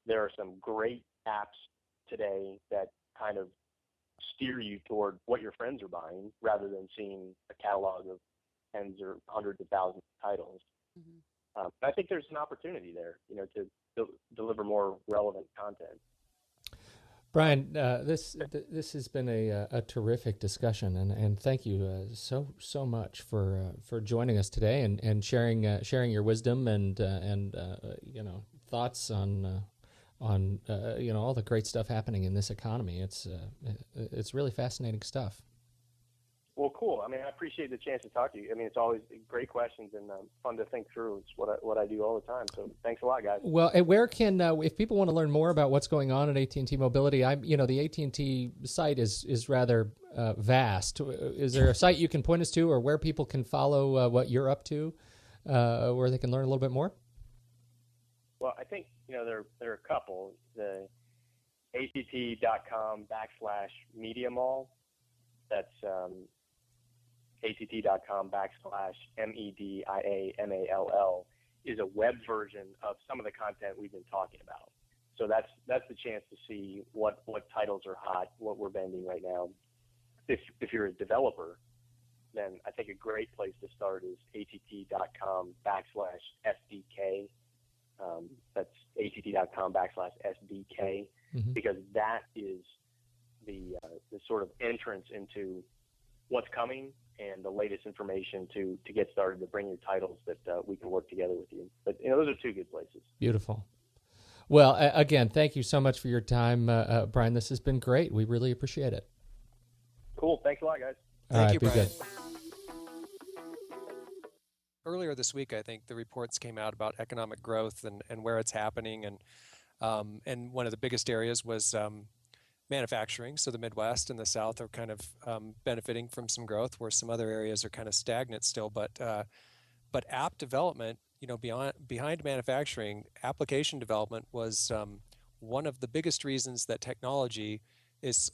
There are some great apps today that kind of steer you toward what your friends are buying rather than seeing a catalog of tens or hundreds of thousands of titles. Mm-hmm. I think there's an opportunity there, to deliver more relevant content. Brian, this has been a terrific discussion, and thank you so much for joining us today and sharing your wisdom and thoughts on all the great stuff happening in this economy. It's really fascinating stuff. Well, cool. I mean, I appreciate the chance to talk to you. I mean, it's always great questions and fun to think through. It's what I do all the time. So thanks a lot, guys. Well, and where can if people want to learn more about what's going on at AT&T Mobility? the AT&T site is rather vast. Is there a site you can point us to, or where people can follow what you're up to, where they can learn a little bit more? Well, I think there are a couple. The att.com/media mall. That's att.com/MEDIAMALL is a web version of some of the content we've been talking about. So that's the chance to see what titles are hot, what we're vending right now. If you're a developer, then I think a great place to start is att.com/SDK. That's att.com/SDK, because that is the sort of entrance into what's coming and the latest information to get started, to bring your titles that we can work together with you. But those are two good places. Beautiful. Well, again, thank you so much for your time, Brian. This has been great. We really appreciate it. Cool. Thanks a lot, guys. Thank you, be Brian. good. Earlier this week, I think the reports came out about economic growth and where it's happening, and one of the biggest areas was manufacturing. So the Midwest and the South are kind of benefiting from some growth, where some other areas are kind of stagnant still. But app development, behind manufacturing, application development was one of the biggest reasons that technology is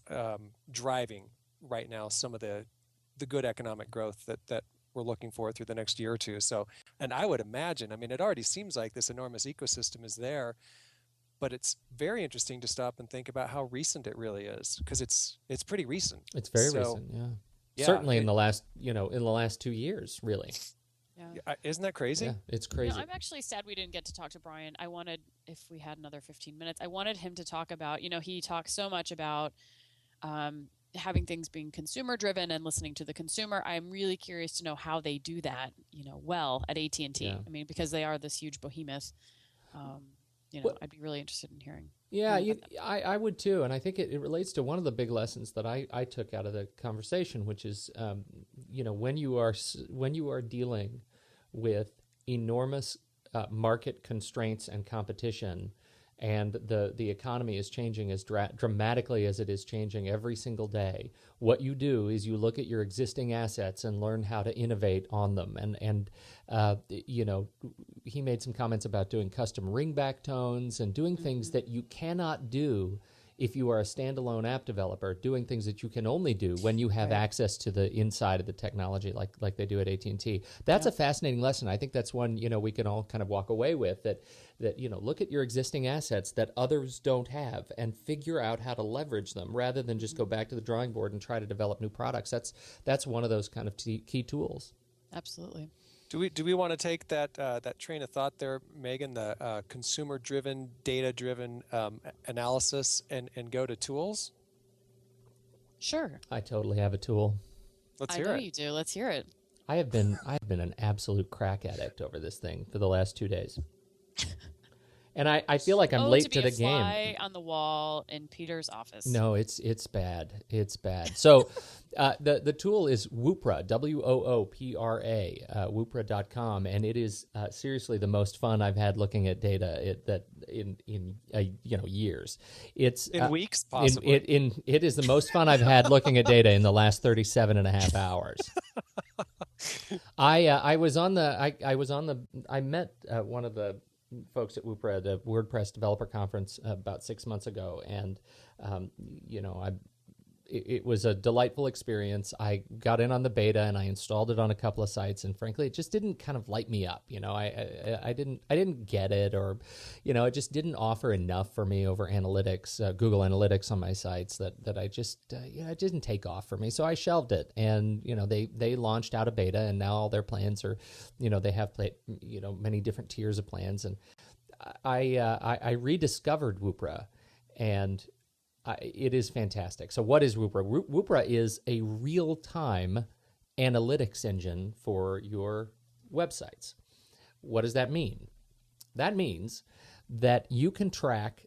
driving right now some of the good economic growth that we're looking for through the next year or two. So, and I would imagine, it already seems like this enormous ecosystem is there, but it's very interesting to stop and think about how recent it really is, because it's pretty recent. It's very recent, yeah. Certainly in the last 2 years, really. Yeah. Isn't that crazy? Yeah, it's crazy. I'm actually sad we didn't get to talk to Brian. I wanted, if we had another 15 minutes, I wanted him to talk about, he talks so much about having things being consumer driven and listening to the consumer. I'm really curious to know how they do that, well at AT&T. Yeah. Because they are this huge behemoth. Well, I'd be really interested in hearing. Yeah, I would too, and I think it relates to one of the big lessons that I took out of the conversation, which is, when you are dealing with enormous market constraints and competition, and the economy is changing as dramatically as it is changing every single day, what you do is you look at your existing assets and learn how to innovate on them. And he made some comments about doing custom ringback tones and doing things that you cannot do if you are a standalone app developer doing things that you can only do when you have access to the inside of the technology like they do at AT&T. That's a fascinating lesson. I think that's one, we can all kind of walk away with, that look at your existing assets that others don't have and figure out how to leverage them rather than just go back to the drawing board and try to develop new products. That's one of those kind of key tools. Absolutely. Do we want to take that train of thought there, Megan, the consumer-driven, data-driven analysis, and go to tools? Sure. I totally have a tool. Let's hear it. I know you do. Let's hear it. I've been an absolute crack addict over this thing for the last 2 days. And I feel like I'm late to the game. Fly on the wall in Peter's office. No, it's bad. It's bad. So the tool is Woopra, Woopra, Woopra.com, and it is seriously the most fun I've had looking at data in years. It's in weeks, possibly. It is the most fun I've had looking at data in the last 37 and a half hours. I met one of the folks at Woopra, the WordPress Developer Conference, about 6 months ago, and it was a delightful experience. I got in on the beta and I installed it on a couple of sites, and frankly, it just didn't kind of light me up. I didn't get it, or it just didn't offer enough for me over analytics, Google Analytics on my sites that I just it didn't take off for me. So I shelved it, and they launched out a beta, and now all their plans are, they have many different tiers of plans, and I rediscovered Woopra, and it is fantastic. So what is Woopra? Woopra is a real-time analytics engine for your websites. What does that mean? That means that you can track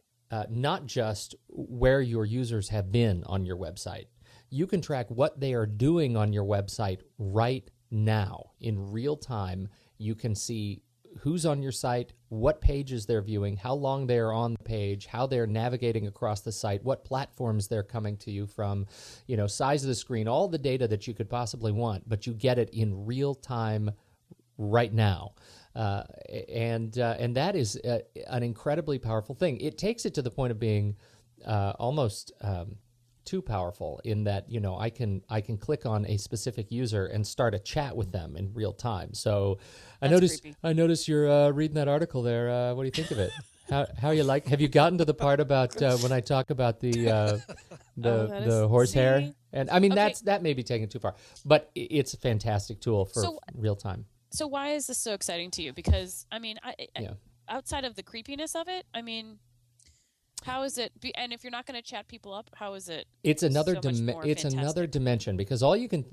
not just where your users have been on your website. You can track what they are doing on your website right now. In real time, you can see who's on your site, what pages they're viewing, how long they are on the page, how they're navigating across the site, what platforms they're coming to you from, size of the screen, all the data that you could possibly want, but you get it in real time right now. And that is an incredibly powerful thing. It takes it to the point of being almost too powerful, in that I can click on a specific user and start a chat with them in real time. So I notice you're reading that article there. What do you think of it? How you like? Have you gotten to the part about when I talk about the horsehair? And I mean, okay. that may be taken too far, but it's a fantastic tool for real time. So why is this so exciting to you? Because outside of the creepiness of it, how is it? And if you're not going to chat people up, how is it? It's another fantastic? another dimension, because all you can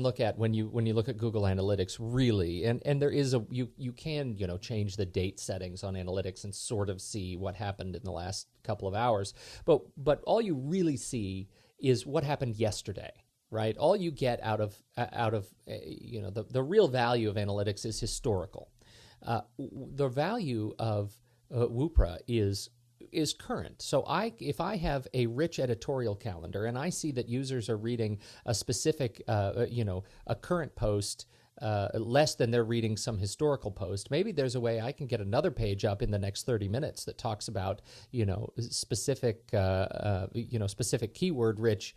look at when you look at Google Analytics, really, and there is you can change the date settings on analytics and sort of see what happened in the last couple of hours, but all you really see is what happened yesterday. Right? All you get out of the real value of analytics is historical. The value of Woopra is current. So if I have a rich editorial calendar and I see that users are reading a specific, a current post less than they're reading some historical post, maybe there's a way I can get another page up in the next 30 minutes that talks about, specific keyword rich,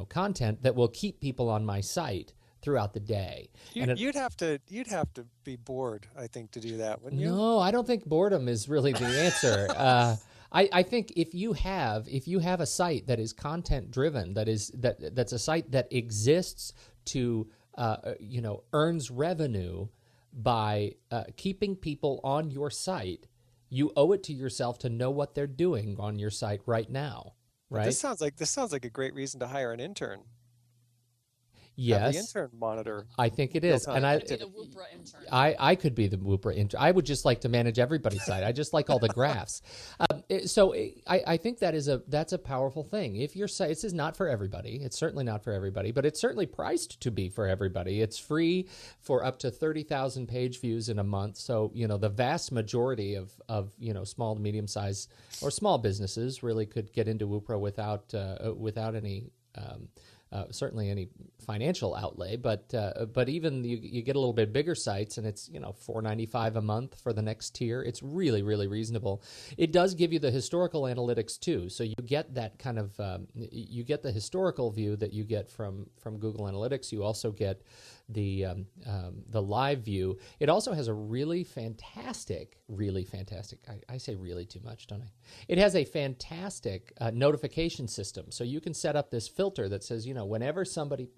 content that will keep people on my site throughout the day. You'd have to be bored, I think, to do that, wouldn't you? No, I don't think boredom is really the answer. I think if you have a site that is content driven, that's a site that exists to earns revenue by keeping people on your site, you owe it to yourself to know what they're doing on your site right now. Right? This sounds like a great reason to hire an intern. Yes, have the intern monitor. I think it is, and I could be the Woopra intern. I would just like to manage everybody's site. I just like all the graphs. So I think that's a powerful thing. If your site, this is not for everybody. It's certainly not for everybody, but it's certainly priced to be for everybody. It's free for up to 30,000 page views in a month. So the vast majority of small to medium size or small businesses really could get into Woopra without any certainly any financial outlay, but even you get a little bit bigger sites, and it's $4.95 a month for the next tier. It's really, really reasonable. It does give you the historical analytics too, so you get that kind of you get the historical view that you get from Google Analytics. You also get the live view. It also has a really fantastic. I say really too much, don't I? It has a fantastic notification system, so you can set up this filter that says, whenever somebody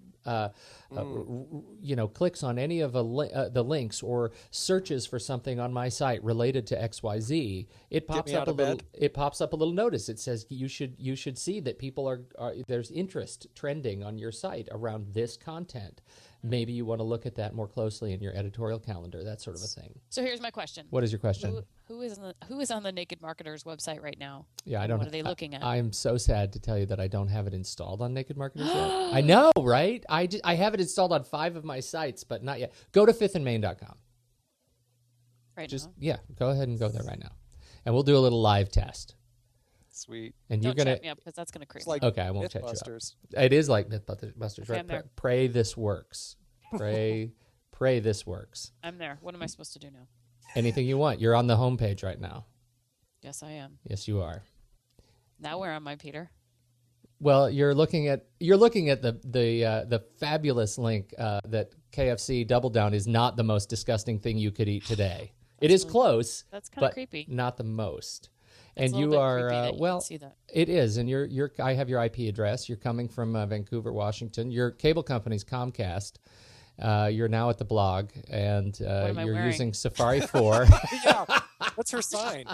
clicks on any of the links or searches for something on my site related to XYZ, it pops up a little. It pops up a little notice. It says you should see that people are there's interest trending on your site around this content. Maybe you want to look at that more closely in your editorial calendar, that sort of a thing. So here's my question. What is your question? Who is on the Naked Marketer's website right now? Yeah, I don't. What are they looking at? I'm so sad to tell you that I don't have it installed on Naked Marketers yet. I know, right? I have it installed on 5 of my sites, but not yet. Go to fifthandmain.com. Right Just now? Yeah, go ahead and go there right now, and we'll do a little live test. Sweet. And Don't you're gonna chat me up because that's gonna creep. It's like okay. I won't chat you up. Mythbusters. It is like Mythbusters, Okay, I'm right? there. Pray this works. Pray this works. I'm there. What am I supposed to do now? Anything you want. You're on the homepage right now. Yes, I am. Yes, you are. Now where am I, Peter? Well, you're looking at the fabulous link that KFC Double Down is not the most disgusting thing you could eat today. It is close. That's kind of but creepy. not the most. It's And a little you bit are creepy that you well. can see that. It is, and you're. I have your IP address. You're coming from Vancouver, Washington. Your cable company's Comcast. You're now at the blog, and am I you're wearing? using Safari 4. Yeah. What's her sign?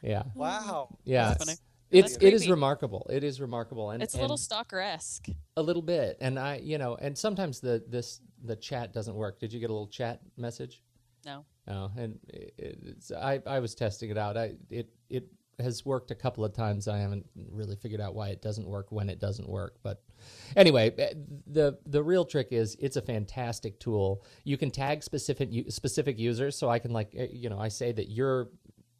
Yeah, Wow. yeah. That's funny. It That's is creepy. remarkable. It is remarkable, and It's a little stalker-esque. a little bit. And and sometimes the chat doesn't work. Did you get a little chat message? No. No, and I was testing it out. It has worked a couple of times. I haven't really figured out why it doesn't work when it doesn't work. But anyway, the real trick is it's a fantastic tool. You can tag specific users. So I can I say that you're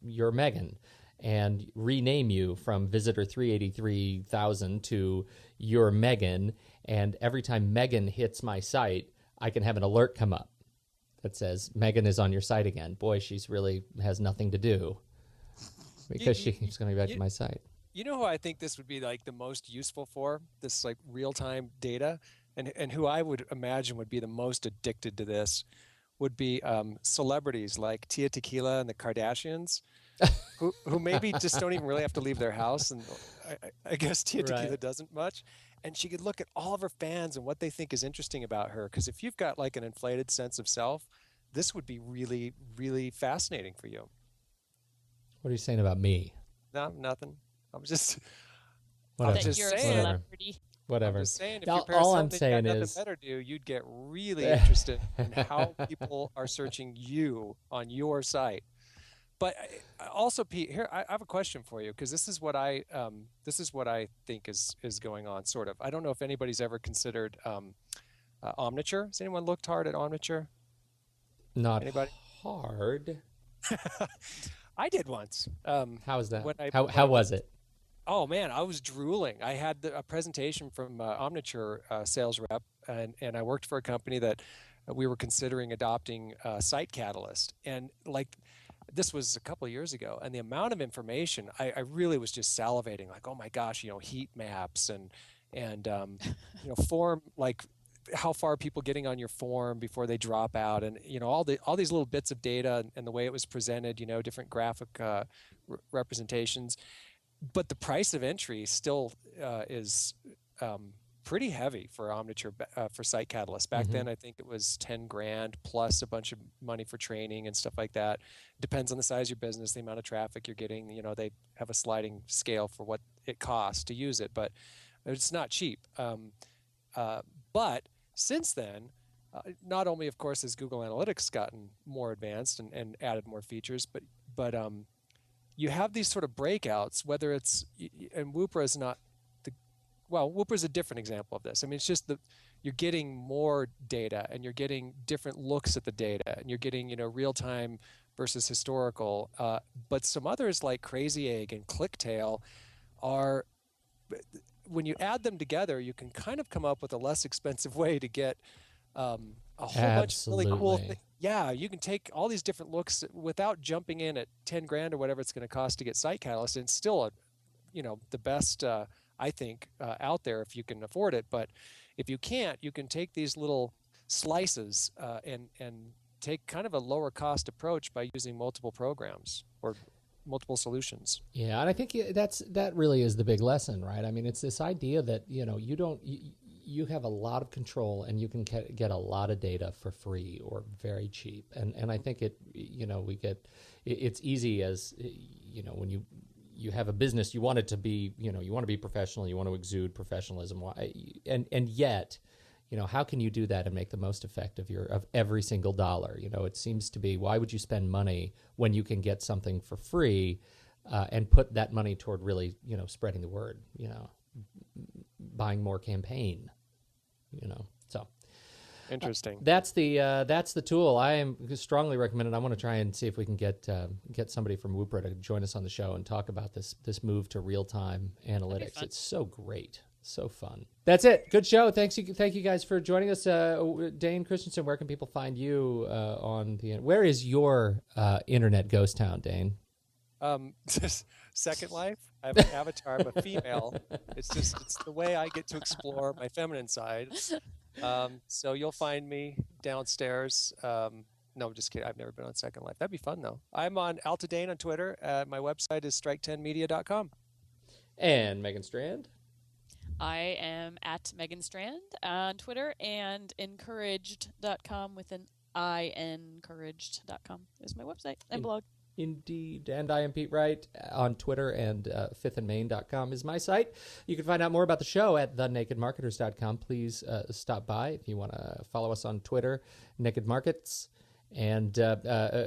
Megan, and rename you from visitor 383,000 to you're Megan. And every time Megan hits my site, I can have an alert come up that says Megan is on your site again. Boy, she's really has nothing to do because she keeps coming back to my site. You know who I think this would be like the most useful for, this like real-time data, and who I would imagine would be the most addicted to this would be celebrities like Tia Tequila and the Kardashians, who maybe just don't even really have to leave their house. And I guess Tia Tequila doesn't much. And she could look at all of her fans and what they think is interesting about her. Because if you've got like an inflated sense of self, this would be really, really fascinating for you. What are you saying about me? No, nothing. I'm just Whatever. just You're a saying. celebrity. Whatever. I'm just saying, if All- your parents all told I'm they saying got nothing is- better to do, you'd get really interested in how people are searching you on your site. But also, Pete, here I have a question for you, because this is what I think is going on. Sort of. I don't know if anybody's ever considered Omniture. Has anyone looked hard at Omniture? Not Anybody? hard. I did once. How is that? When I- How was it? Oh man, I was drooling. I had a presentation from Omniture sales rep, and I worked for a company that we were considering adopting Site Catalyst, and like this was a couple of years ago, and the amount of information, I really was just salivating. Like, oh my gosh, heat maps and form, like how far are people getting on your form before they drop out, and all these little bits of data and the way it was presented, different graphic representations. But the price of entry still is pretty heavy for Omniture for Site Catalyst. Back then, I think it was $10,000 plus a bunch of money for training and stuff like that. Depends on the size of your business, the amount of traffic you're getting. They have a sliding scale for what it costs to use it, but it's not cheap. But since then, not only, of course, has Google Analytics gotten more advanced and added more features, but you have these sort of breakouts, whether it's, and Woopra is not Woopra is a different example of this. I mean, it's just that you're getting more data, and you're getting different looks at the data, and you're getting, real-time versus historical. But some others like Crazy Egg and ClickTail are, when you add them together, you can kind of come up with a less expensive way to get a whole bunch of really cool things. Yeah, you can take all these different looks without jumping in at 10 grand or whatever it's going to cost to get Site Catalyst. And it's still the best, I think, out there if you can afford it. But if you can't, you can take these little slices and take kind of a lower cost approach by using multiple programs or multiple solutions. Yeah, and I think that really is the big lesson, right? I mean, it's this idea that you have a lot of control and you can get a lot of data for free or very cheap. And I think it's easy as when you have a business, you want it to be, you want to be professional, you want to exude professionalism, and yet, how can you do that and make the most effect of every single dollar? It seems to be, why would you spend money when you can get something for free and put that money toward really, spreading the word, buying more campaign, so. Interesting. That's the tool. I am strongly recommended. I want to try and see if we can get somebody from Whoopra to join us on the show and talk about this move to real-time analytics. It's so great. So fun. That's it. Good show. Thank you guys for joining us. Dane Christensen, where can people find you where is your internet ghost town, Dane? Second Life. I have an avatar. I'm a female. It's the way I get to explore my feminine side. So you'll find me downstairs. No, just kidding. I've never been on Second Life. That'd be fun, though. I'm on Altadane on Twitter. My website is strike10media.com. And Megan Strand? I am at Megan Strand on Twitter, and encouraged.com with an I, encouraged.com is my website and blog. Indeed. And I am Pete Wright on Twitter, and fifthandmain.com is my site. You can find out more about the show at thenakedmarketers.com. Please stop by if you want to follow us on Twitter, Naked Markets. And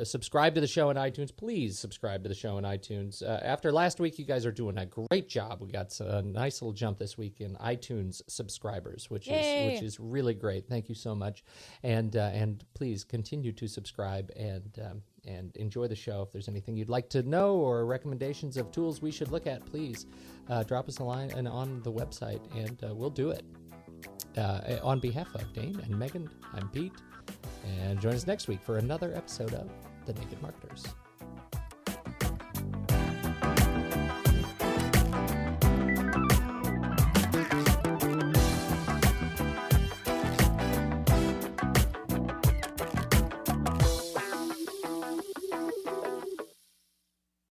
subscribe to the show on iTunes. Please subscribe to the show on iTunes. After last week, you guys are doing a great job. We got a nice little jump this week in iTunes subscribers, which is really great. Thank you so much. And please continue to subscribe and enjoy the show. If there's anything you'd like to know or recommendations of tools we should look at, please drop us a line and on the website, and we'll do it. On behalf of Dane and Megan, I'm Pete. And join us next week for another episode of The Naked Marketers.